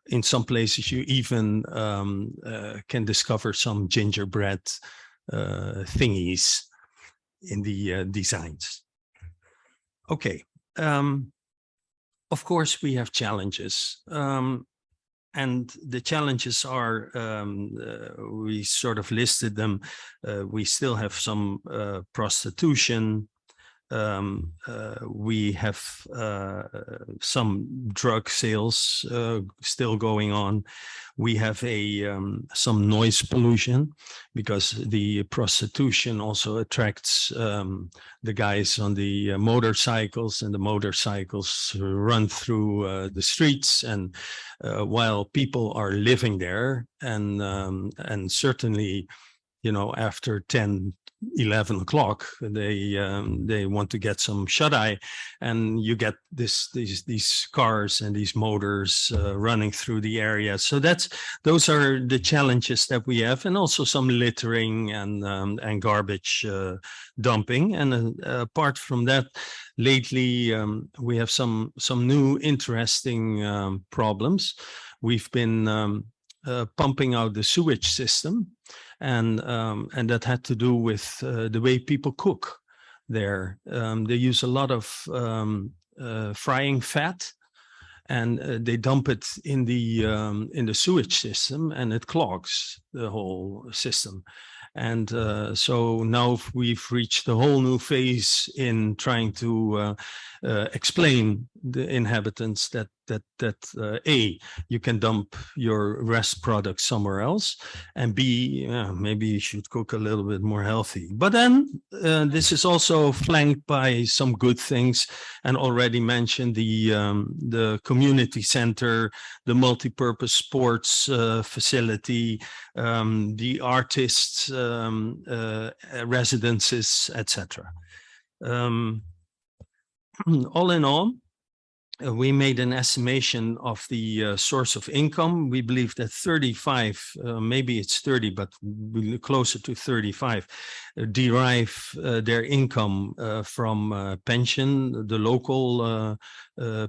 in some places you even can discover some gingerbread thingies in the designs. Okay. Of course, we have challenges. And the challenges are, we sort of listed them. We still have some prostitution. We have some drug sales still going on. We have some noise pollution, because the prostitution also attracts the guys on the motorcycles, and the motorcycles run through the streets. And while people are living there, and certainly, after 10, 11 o'clock, they want to get some shut-eye, and you get these cars and these motors running through the area. So those are the challenges that we have, and also some littering and garbage dumping. And apart from that, lately we have some new interesting problems. We've been pumping out the sewage system. And that had to do with the way people cook there. They use a lot of frying fat, and they dump it in the sewage system, and it clogs the whole system. And so now we've reached a whole new phase in trying to explain the inhabitants that A, you can dump your rest products somewhere else, and B, maybe you should cook a little bit more healthy. But then this is also flanked by some good things, and already mentioned the community center, the multi-purpose sports facility, the artists' residences, etc. All in all, we made an estimation of the source of income. We believe that 35, maybe it's 30, but closer to 35, derive their income from pension, the local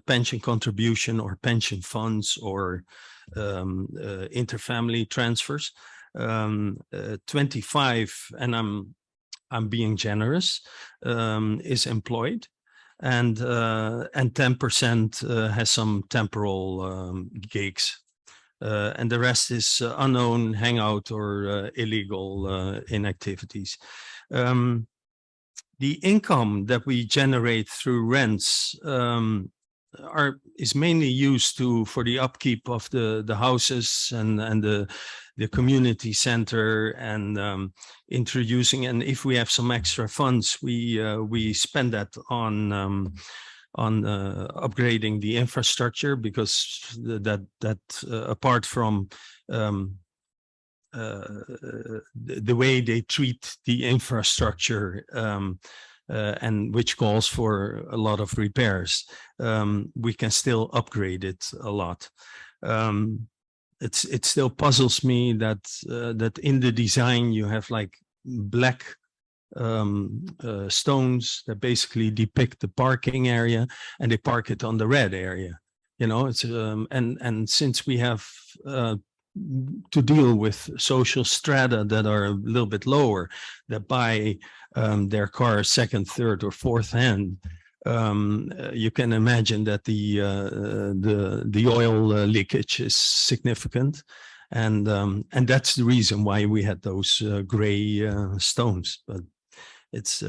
pension contribution or pension funds or interfamily transfers. 25, and I'm being generous, is employed, and 10% has some temporal gigs. And the rest is unknown hangout or illegal inactivities. The income that we generate through rents is mainly used for the upkeep of the houses and the community center, and introducing. And if we have some extra funds, we spend that on upgrading the infrastructure, because that apart from the way they treat the infrastructure, and which calls for a lot of repairs, we can still upgrade it a lot. It still puzzles me that in the design you have like black stones that basically depict the parking area, and they park it on the red area. You know, it's and since we have to deal with social strata that are a little bit lower, that buy their car second, third, or fourth hand, you can imagine that the oil leakage is significant, and that's the reason why we had those gray stones. But it's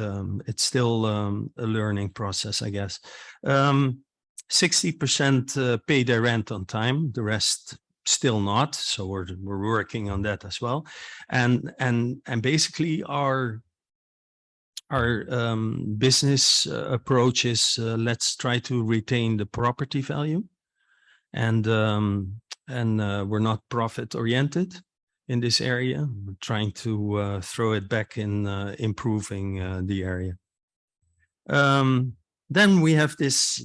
still a learning process, I guess. 60% pay their rent on time, the rest still not. So we're working on that as well, and basically our business approach is let's try to retain the property value, and we're not profit oriented in this area. We're trying to throw it back in improving the area. Then we have this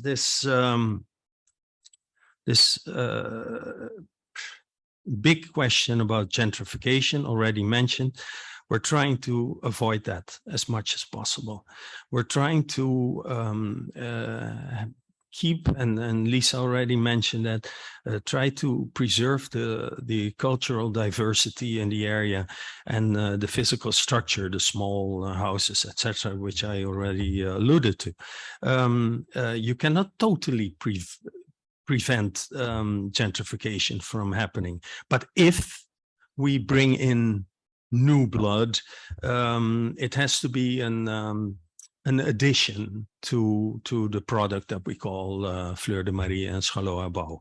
big question about gentrification, already mentioned. We're trying to avoid that as much as possible. We're trying to keep, and Lisa already mentioned that, try to preserve the cultural diversity in the area, and the physical structure, the small houses, etc., which I already alluded to. You cannot totally prevent gentrification from happening, but if we bring in new blood, it has to be an addition to the product that we call Fleur de Marie and Schaloa Bouw.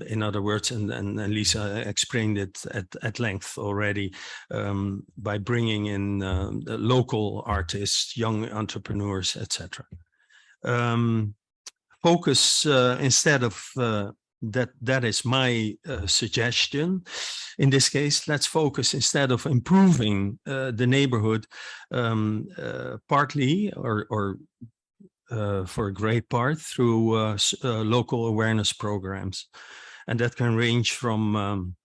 In other words, and Lisa explained it at length already, by bringing in local artists, young entrepreneurs, etc. Focus instead of that is my suggestion. In this case, let's focus, instead of improving the neighborhood, partly or for a great part through local awareness programs, and that can range from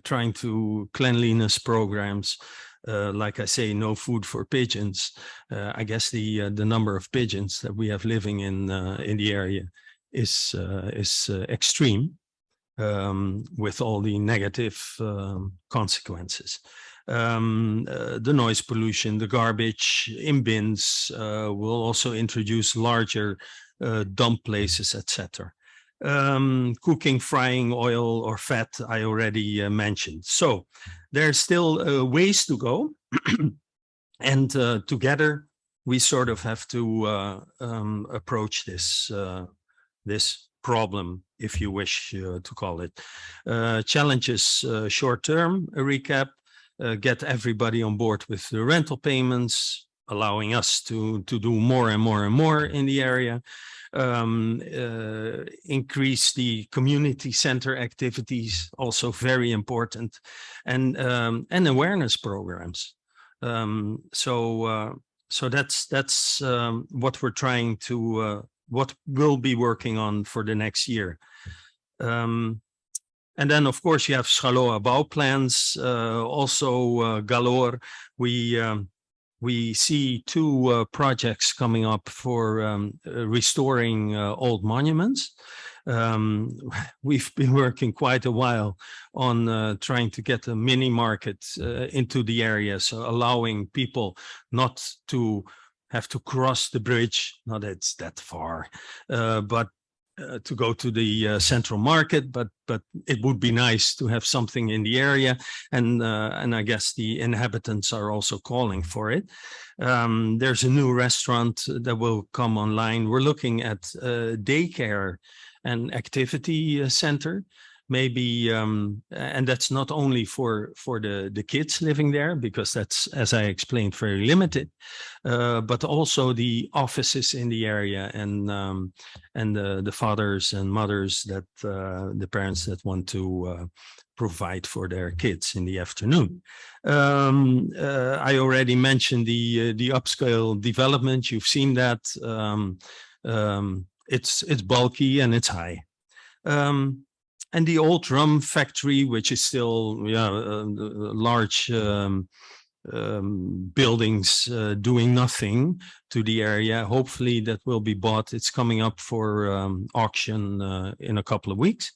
trying to cleanliness programs. Like I say, no food for pigeons. I guess the number of pigeons that we have living in the area is extreme, with all the negative consequences. The noise pollution, the garbage in bins, will also introduce larger dump places, etc. Cooking, frying oil or fat, I already mentioned. So there's still ways to go, and together we sort of have to approach this problem, if you wish to call it. Challenges short term, a recap, get everybody on board with the rental payments, allowing us to do more and more and more in the area. Increase the community center activities, also very important, and awareness programs. So that's what we're trying to, what we'll be working on for the next year. And then, of course, you have Schaloa Bouw plans, also galore. We see two projects coming up for restoring old monuments. We've been working quite a while on trying to get a mini market into the area, so allowing people not to have to cross the bridge, not that it's that far, but to go to the central market, but it would be nice to have something in the area, and I guess the inhabitants are also calling for it. There's a new restaurant that will come online. We're looking at daycare and activity center, maybe, and that's not only for the kids living there, because that's, as I explained, very limited, but also the offices in the area, and the fathers and mothers, that the parents that want to provide for their kids in the afternoon. I already mentioned the upscale development. You've seen that. It's bulky and it's high. And the old rum factory, which is still large buildings doing nothing to the area. Hopefully that will be bought. It's coming up for auction in a couple of weeks.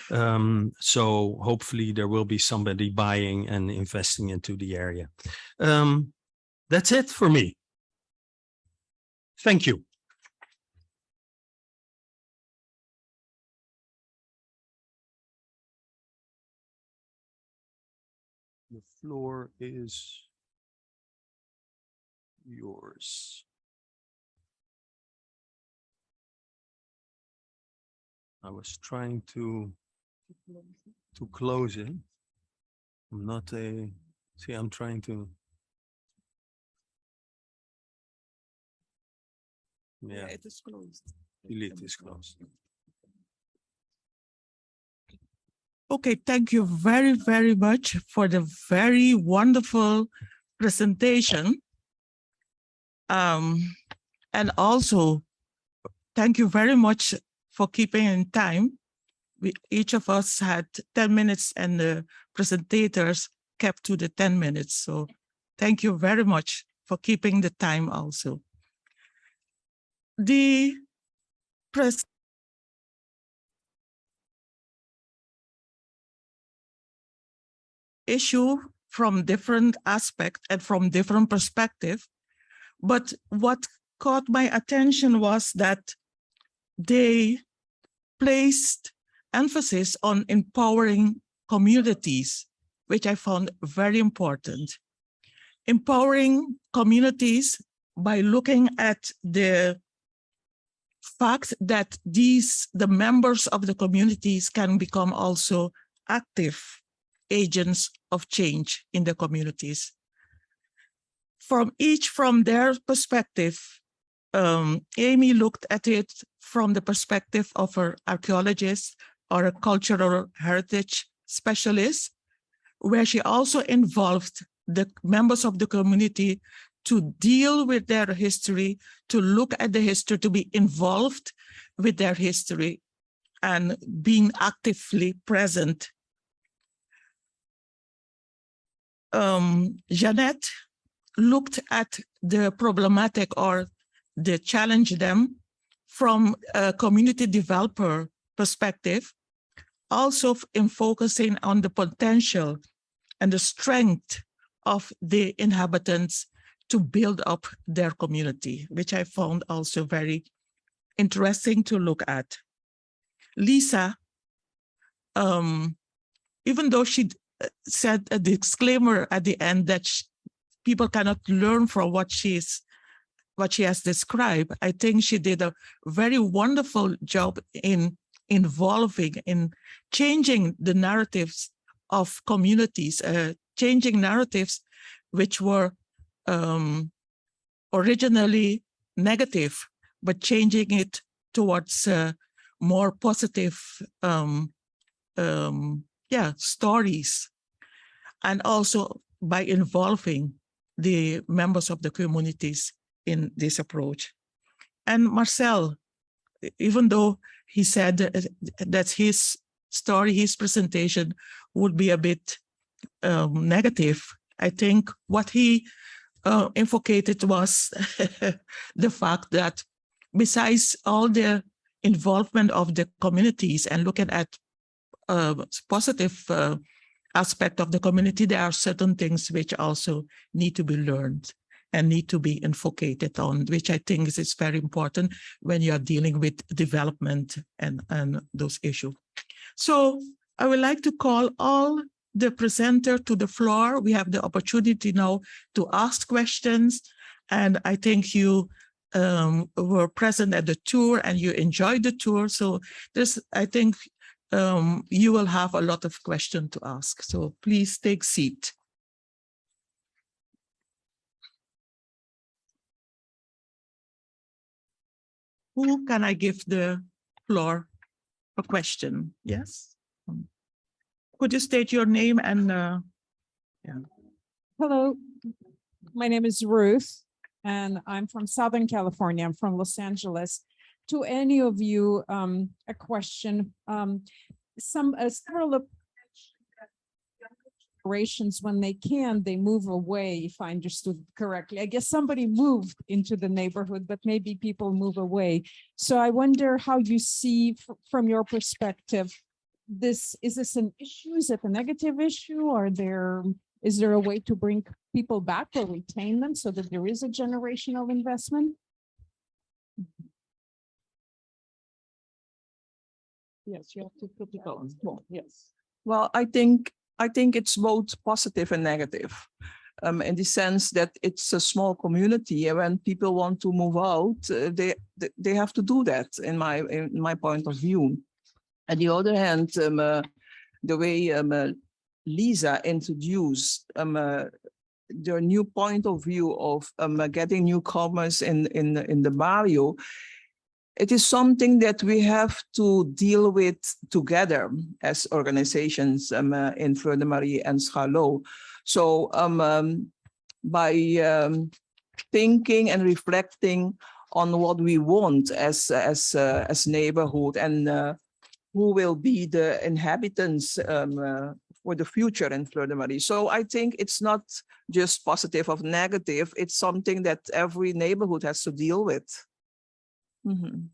So hopefully there will be somebody buying and investing into the area. That's it for me. Thank you. The floor is yours. I was trying to close it. I'm not a, see, I'm trying to. Yeah, It is closed. delete is closed. Okay, thank you very, very much for the very wonderful presentation. And also, thank you very much for keeping in time. Each of us had 10 minutes and the presentators kept to the 10 minutes. So thank you very much for keeping the time also. The press issue from different aspects and from different perspectives. But what caught my attention was that they placed emphasis on empowering communities, which I found very important. Empowering communities by looking at the fact that the members of the communities can become also active agents of change in the communities. From their perspective, Amy looked at it from the perspective of an archaeologist or a cultural heritage specialist, where she also involved the members of the community to deal with their history, to look at the history, to be involved with their history and being actively present. Jeanette looked at the problematic or the challenge them from a community developer perspective, also in focusing on the potential and the strength of the inhabitants to build up their community, which I found also very interesting to look at. Lisa, even though she said a disclaimer at the end that people cannot learn from what she has described, I think she did a very wonderful job in involving, in changing the narratives of communities, changing narratives which were originally negative, but changing it towards more positive stories, and also by involving the members of the communities in this approach. And Marcel, even though he said that his story, his presentation would be a bit negative, I think what he inculcated was the fact that besides all the involvement of the communities and looking at positive aspect of the community, there are certain things which also need to be learned and need to be inculcated on, which I think is very important when you are dealing with development and those issues. So I would like to call all the presenter to the floor. We have the opportunity now to ask questions, and I think you were present at the tour and you enjoyed the tour. So I think you will have a lot of questions to ask. So please take seat. Who can I give the floor for question? Yes. Could you state your name and Hello, my name is Ruth, and I'm from Southern California. I'm from Los Angeles. To any of you, a question. Several of generations, when they move away, if I understood correctly. I guess somebody moved into the neighborhood, but maybe people move away. So I wonder how you see, from your perspective, is this an issue? Is it a negative issue? Or is there a way to bring people back or retain them so that there is a generational investment? Yes, you have to put it on. Well, yes. Well, I think it's both positive and negative, in the sense that it's a small community, and when people want to move out, they have to do that. In my point of view. On the other hand, the way Lisa introduced their new point of view of getting newcomers in the barrio, it is something that we have to deal with together as organizations in Fleur de Marie and Schalo. So by thinking and reflecting on what we want as neighborhood and who will be the inhabitants for the future in Fleur de Marie. So I think it's not just positive or negative. It's something that every neighborhood has to deal with. Mm-hmm.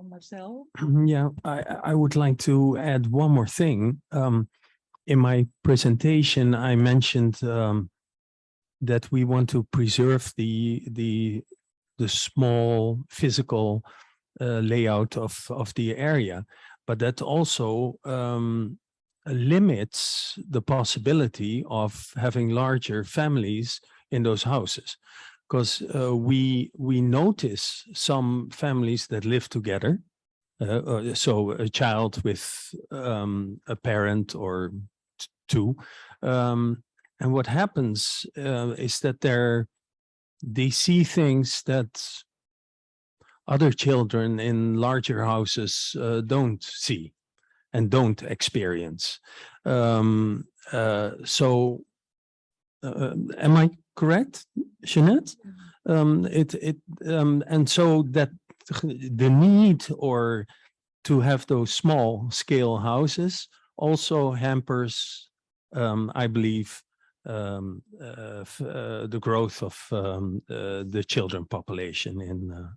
Marcel? Yeah, I would like to add one more thing. In my presentation, I mentioned that we want to preserve the small physical layout of the area, but that also limits the possibility of having larger families in those houses. Because we notice some families that live together, so a child with a parent or two, and what happens is that they see things that other children in larger houses don't see and don't experience. Am I correct, Jeanette? And so that the need or to have those small scale houses also hampers, I believe, the growth of the children population in.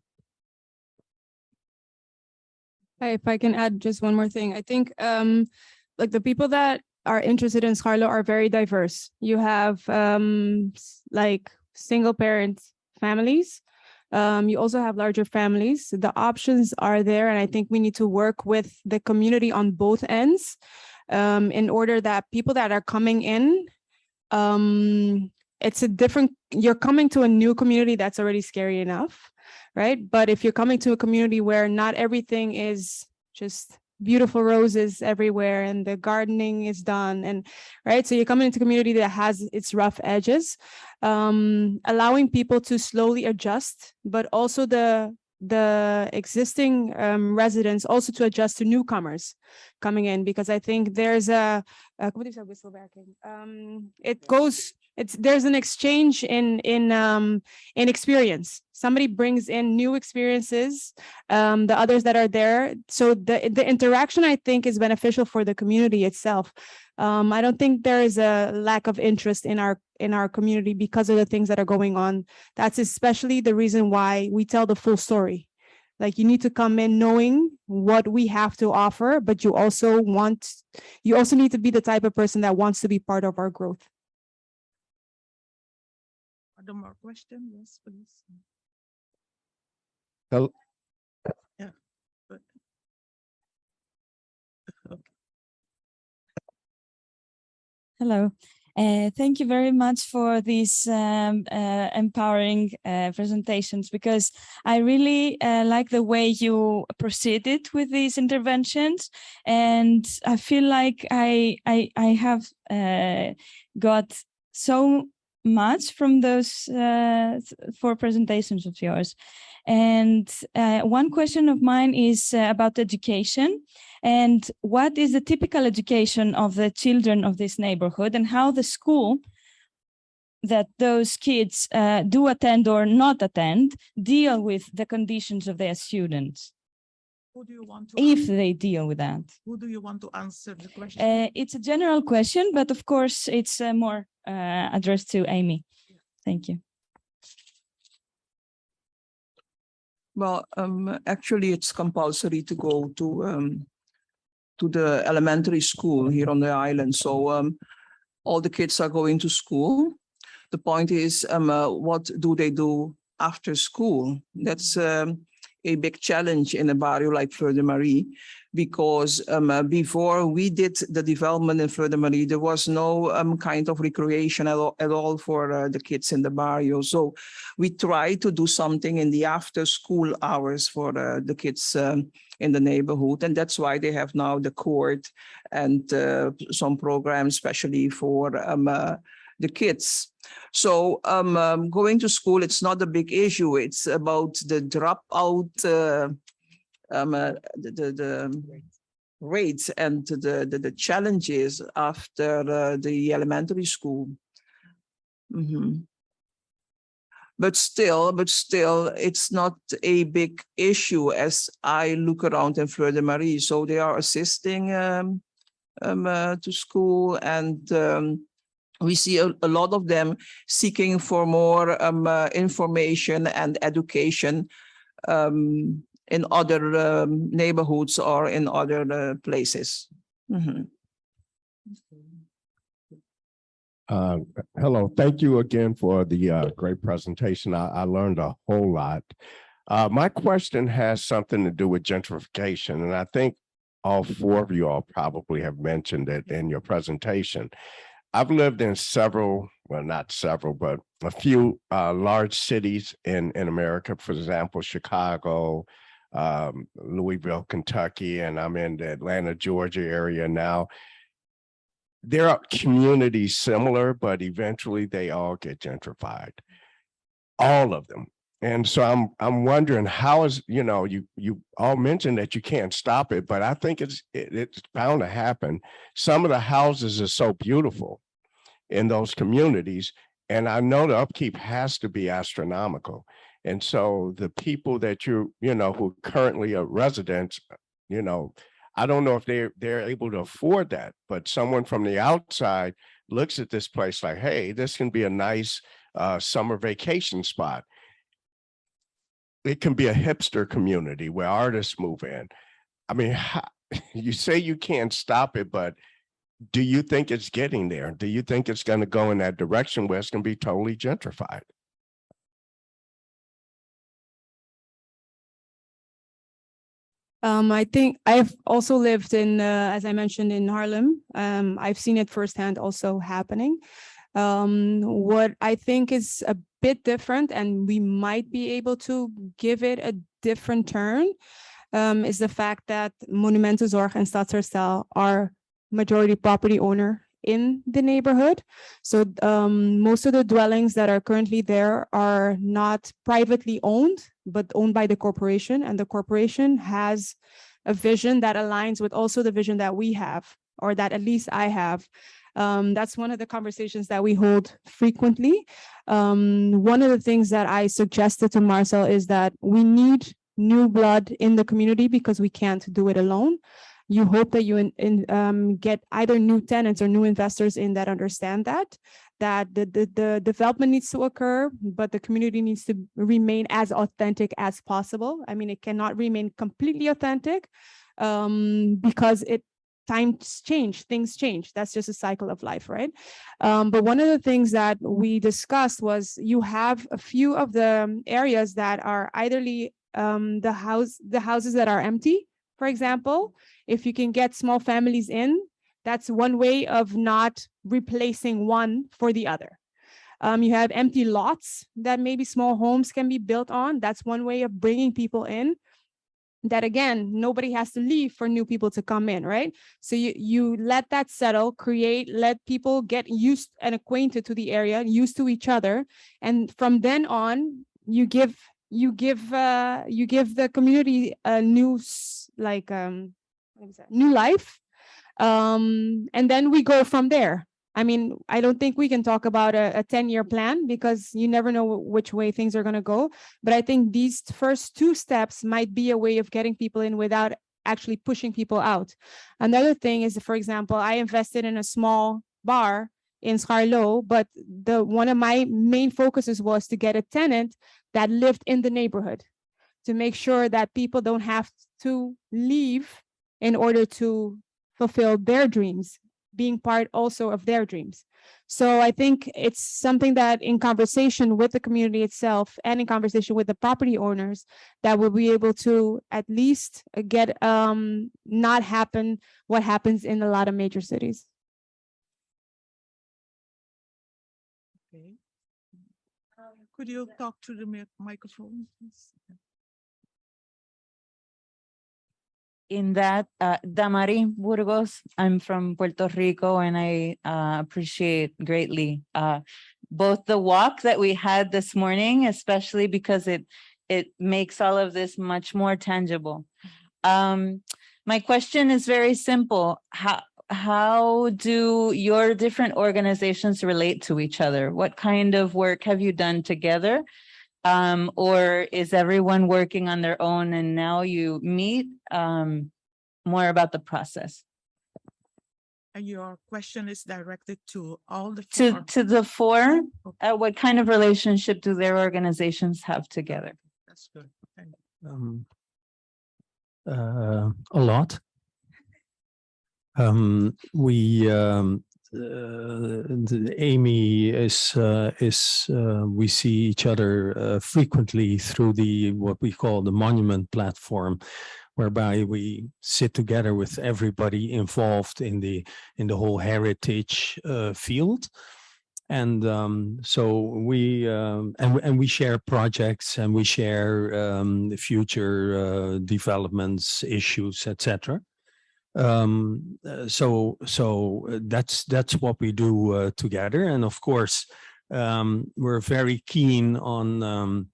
If I can add just one more thing, I think like the people that are interested in Scharlo are very diverse. You have like single parent families. You also have larger families. The options are there, and I think we need to work with the community on both ends in order that people that are coming in, you're coming to a new community that's already scary enough, right? But if you're coming to a community where not everything is just beautiful roses everywhere and the gardening is done, and right, so you're coming into a community that has its rough edges, allowing people to slowly adjust, but also the existing residents also to adjust to newcomers coming in, because I think there's there's an exchange in experience. Somebody brings in new experiences, the others that are there. So the interaction, I think, is beneficial for the community itself. I don't think there is a lack of interest in our community because of the things that are going on. That's especially the reason why we tell the full story. Like you need to come in knowing what we have to offer, but you also need to be the type of person that wants to be part of our growth. Other more questions? Yes, please. Hello. Yeah. Good. Okay. Hello. Thank you very much for these empowering presentations, because I really like the way you proceeded with these interventions, and I feel like I have got so much from those 4 presentations of yours. And one question of mine is about education. And what is the typical education of the children of this neighborhood, and how the school that those kids do attend or not attend deal with the conditions of their students, Who do you want to if answer? they deal with that? Who do you want to answer the question? It's a general question, but of course it's more addressed to Amy. Thank you. Well, actually, it's compulsory to go to the elementary school here on the island. So all the kids are going to school. The point is, what do they do after school? That's a big challenge in a barrio like Fleur de Marie, because before we did the development in Fleur de Marie, there was no kind of recreation at all for the kids in the barrio. So we try to do something in the after school hours for the kids in the neighborhood. And that's why they have now the court and some programs, especially for the kids. So going to school, it's not a big issue. It's about the dropout, the rates and the challenges after the elementary school. But still, it's not a big issue as I look around in Fleur de Marie. So they are assisting to school, and we see a lot of them seeking for more information and education in other neighborhoods or in other places. Hello, thank you again for the great presentation. I learned a whole lot. My question has something to do with gentrification, and I think all 4 of you all probably have mentioned it in your presentation. I've lived in several, well, not several, but a few large cities in America, for example, Chicago, Louisville, Kentucky, and I'm in the Atlanta, Georgia area now. There are communities similar, but eventually they all get gentrified, all of them. And so I'm wondering how is, you all mentioned that you can't stop it, but I think it's bound to happen. Some of the houses are so beautiful in those communities, and I know the upkeep has to be astronomical. And so the people that who currently are residents, I don't know if they're able to afford that, but someone from the outside looks at this place like, hey, this can be a nice summer vacation spot. It can be a hipster community where artists move in. I mean, you say you can't stop it, but do you think it's getting there? Do you think it's going to go in that direction where it's going to be totally gentrified? I think I've also lived in, as I mentioned, in Harlem. I've seen it firsthand also happening. What I think is a bit different, and we might be able to give it a different turn, is the fact that Monumentenzorg and Stadsherstel are majority property owner in the neighborhood. So most of the dwellings that are currently there are not privately owned, but owned by the corporation. And the corporation has a vision that aligns with also the vision that we have, or that at least I have. That's one of the conversations that we hold frequently. One of the things that I suggested to Marcel is that we need new blood in the community because we can't do it alone. You hope that you get either new tenants or new investors in that understand that the development needs to occur, but the community needs to remain as authentic as possible. I mean, it cannot remain completely authentic because times change, things change. That's just a cycle of life, right? But one of the things that we discussed was you have a few of the areas that are eitherly the houses that are empty, for example. If you can get small families in, that's one way of not replacing one for the other. You have empty lots that maybe small homes can be built on. That's one way of bringing people in. That again, nobody has to leave for new people to come in, right? So you let that settle, let people get used and acquainted to the area, used to each other, and from then on, you give the community a new new life, and then we go from there. I mean, I don't think we can talk about a 10-year plan because you never know which way things are going to go. But I think these first two steps might be a way of getting people in without actually pushing people out. Another thing is, for example, I invested in a small bar in Scarlo, but one of my main focuses was to get a tenant that lived in the neighborhood, to make sure that people don't have to leave in order to fulfill their dreams, being part also of their dreams. So I think it's something that in conversation with the community itself and in conversation with the property owners that will be able to at least get not happen what happens in a lot of major cities. Okay. Could you talk to the microphone, please? In that, Damari Burgos, I'm from Puerto Rico, and I appreciate greatly both the walk that we had this morning, especially because it makes all of this much more tangible. My question is very simple. How do your different organizations relate to each other? What kind of work have you done together? Or is everyone working on their own and now you meet? More about the process. And your question is directed to all the To the four, Okay. what kind of relationship do their organizations have together? That's good. Thank A lot. Amy we see each other frequently through what we call the Monument platform, whereby we sit together with everybody involved in the whole heritage field. And so we share projects, and we share the future developments, issues, etc. So that's what we do together. And of course, we're very keen on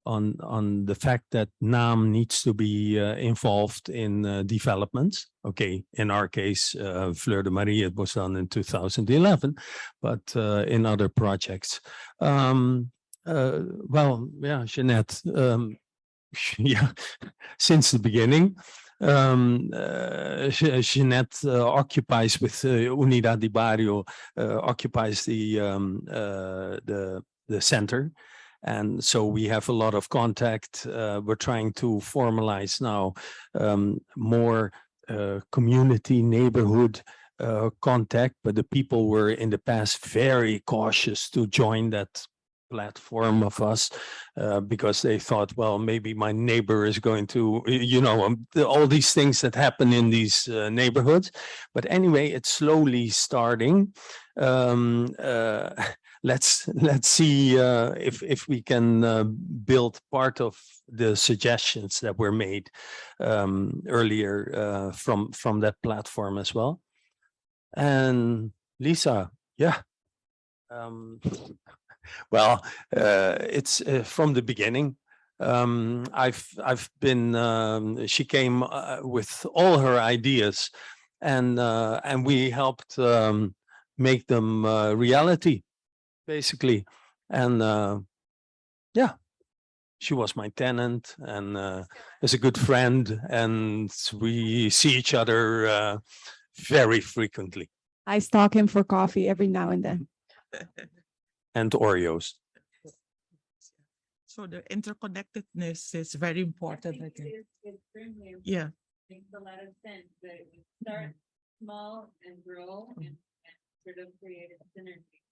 the fact that NAM needs to be involved in developments. Okay, in our case, Fleur de Marie, it was done in 2011, but in other projects. Well, yeah, Jeanette, yeah, since the beginning. Jeanette occupies with Unidad de Barrio, occupies the center. And so we have a lot of contact. We're trying to formalize now more community neighborhood contact, but the people were in the past very cautious to join that platform of us because they thought, well, maybe my neighbor is going to, all these things that happen in these neighborhoods. But anyway, it's slowly starting. Let's see if we can build part of the suggestions that were made earlier from that platform as well. And Lisa, yeah. Well, it's from the beginning. I've been. She came with all her ideas, and we helped make them reality, basically. And yeah, She was my tenant and is a good friend, and we see each other very frequently. I stalk him for coffee every now and then. And Oreos. So the interconnectedness is very important, I think. Yeah. Makes a lot of sense. That we start small and grow and sort of create a synergy.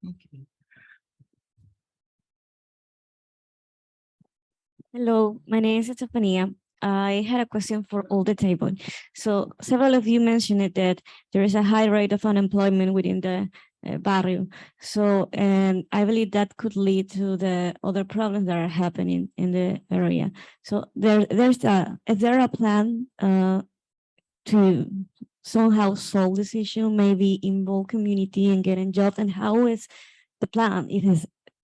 Okay. Hello, my name is Estefania. I had a question for all the table. So several of you mentioned it that there is a high rate of unemployment within the barrio. So, and I believe that could lead to the other problems that are happening in the area. So is there a plan to somehow solve this issue, maybe involve community and getting jobs? And how is the plan?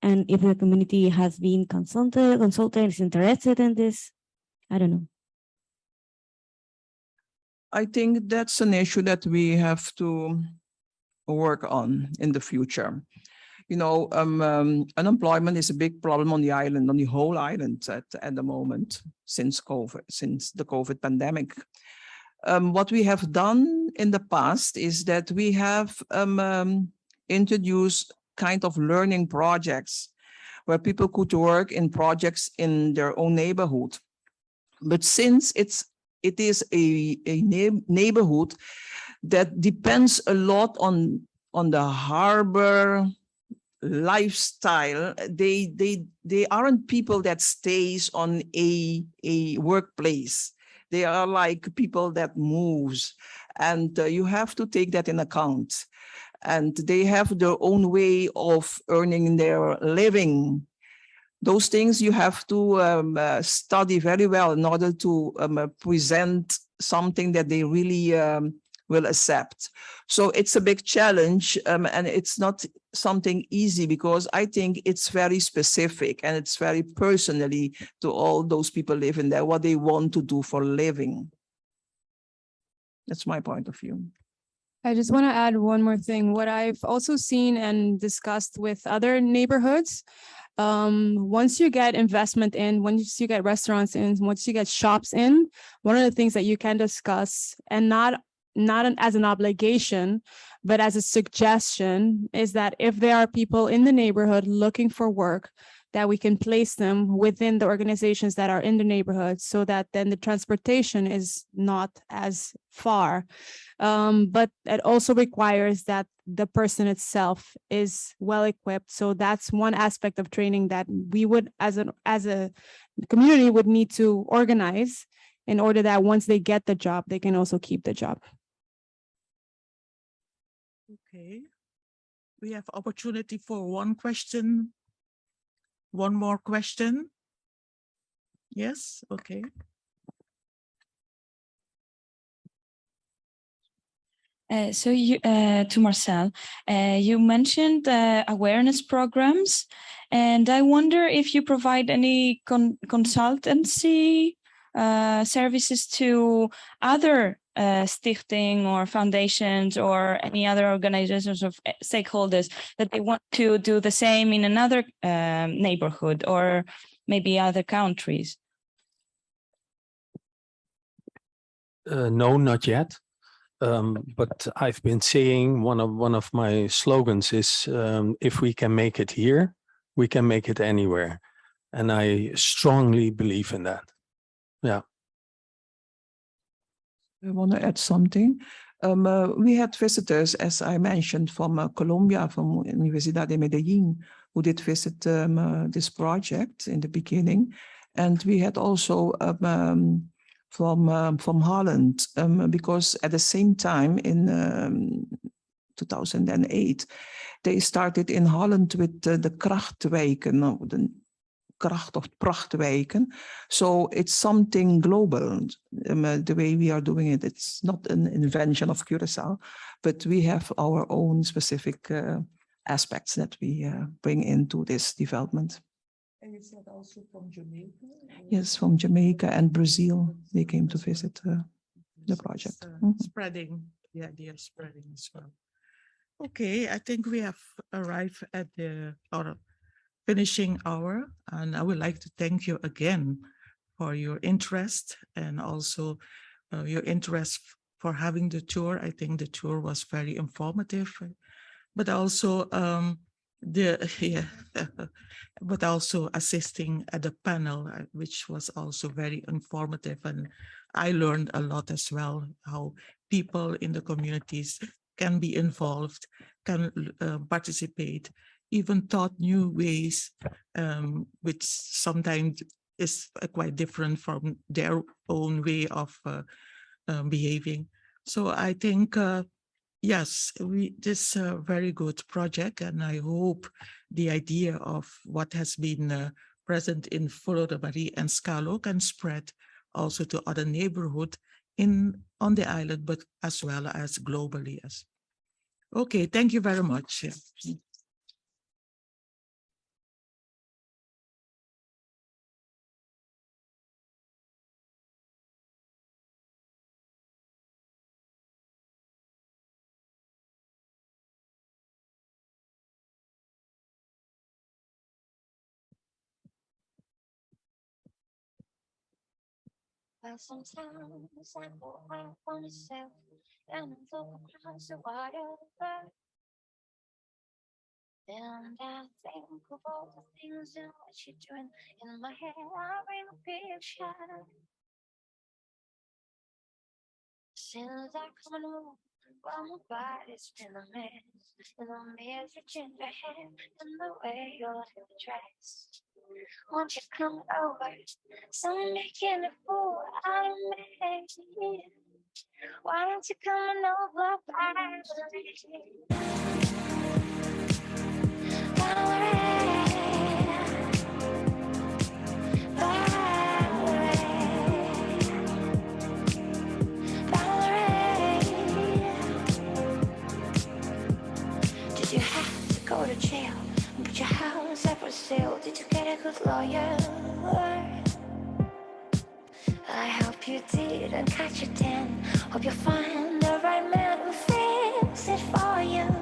And if the community has been consulted, is interested in this, I don't know. I think that's an issue that we have to work on in the future. You know, unemployment is a big problem on the island, on the whole island at the moment, since the COVID pandemic. What we have done in the past is that we have introduced kind of learning projects where people could work in projects in their own neighborhood. But since it is a neighborhood that depends a lot on the harbor lifestyle, they aren't people that stays on a workplace. They are like people that moves, and you have to take that in account. And they have their own way of earning their living. Those things you have to study very well in order to present something that they really will accept. So it's a big challenge, and it's not something easy, because I think it's very specific and it's very personally to all those people living there, what they want to do for a living. That's my point of view. I just want to add one more thing. What I've also seen and discussed with other neighborhoods, once you get investment in, once you get restaurants in, once you get shops in, one of the things that you can discuss, and not as an obligation, but as a suggestion, is that if there are people in the neighborhood looking for work, that we can place them within the organizations that are in the neighborhood, so that then the transportation is not as far. But it also requires that the person itself is well equipped. So that's one aspect of training that we would, as a community, would need to organize in order that once they get the job, they can also keep the job. Okay. We have opportunity for one question. One more question. Yes, okay. So you, to Marcel, you mentioned awareness programs, and I wonder if you provide any consultancy services to other stichting or foundations or any other organizations of stakeholders that they want to do the same in another neighborhood or maybe other countries? No, not yet. But I've been saying one of my slogans is if we can make it here, we can make it anywhere. And I strongly believe in that. Yeah. I want to add something. We had visitors, as I mentioned, from Colombia, from Universidad de Medellín, who did visit this project in the beginning. And we had also from Holland, because at the same time in 2008, they started in Holland with the krachtwijken, the kracht of prachtwijken. So it's something global, the way we are doing it. It's not an invention of Curacao, but we have our own specific aspects that we bring into this development. And you said also from Jamaica? Yes, from Jamaica and Brazil, they came to visit the project. Spreading, the idea of spreading as well. Okay, I think we have arrived at the, or finishing hour. And I would like to thank you again for your interest and also your interest for having the tour. I think the tour was very informative, but also yeah, but also assisting at the panel, which was also very informative. And I learned a lot as well, how people in the communities can be involved, can participate, even taught new ways, which sometimes is quite different from their own way of behaving. So I think, yes, this a very good project, and I hope the idea of what has been present in Foro de Marie and Scalo can spread also to other neighborhood on the island, but as well as globally. Okay, thank you very much. Well, sometimes I go out on myself and I look across the water. And I think of all the things and what you're doing. In my head, I bring a picture. Since I come home, well, my body's been a mess. And I'm here for ginger hair and the way you like the dress. Won't you come over? So I'm making a fool out of me. Why don't you come on over, Did you have to go to jail and put your house up for sale? Did you get a good lawyer? I hope you did and catch your 10. Hope you find the right man who fix it for you.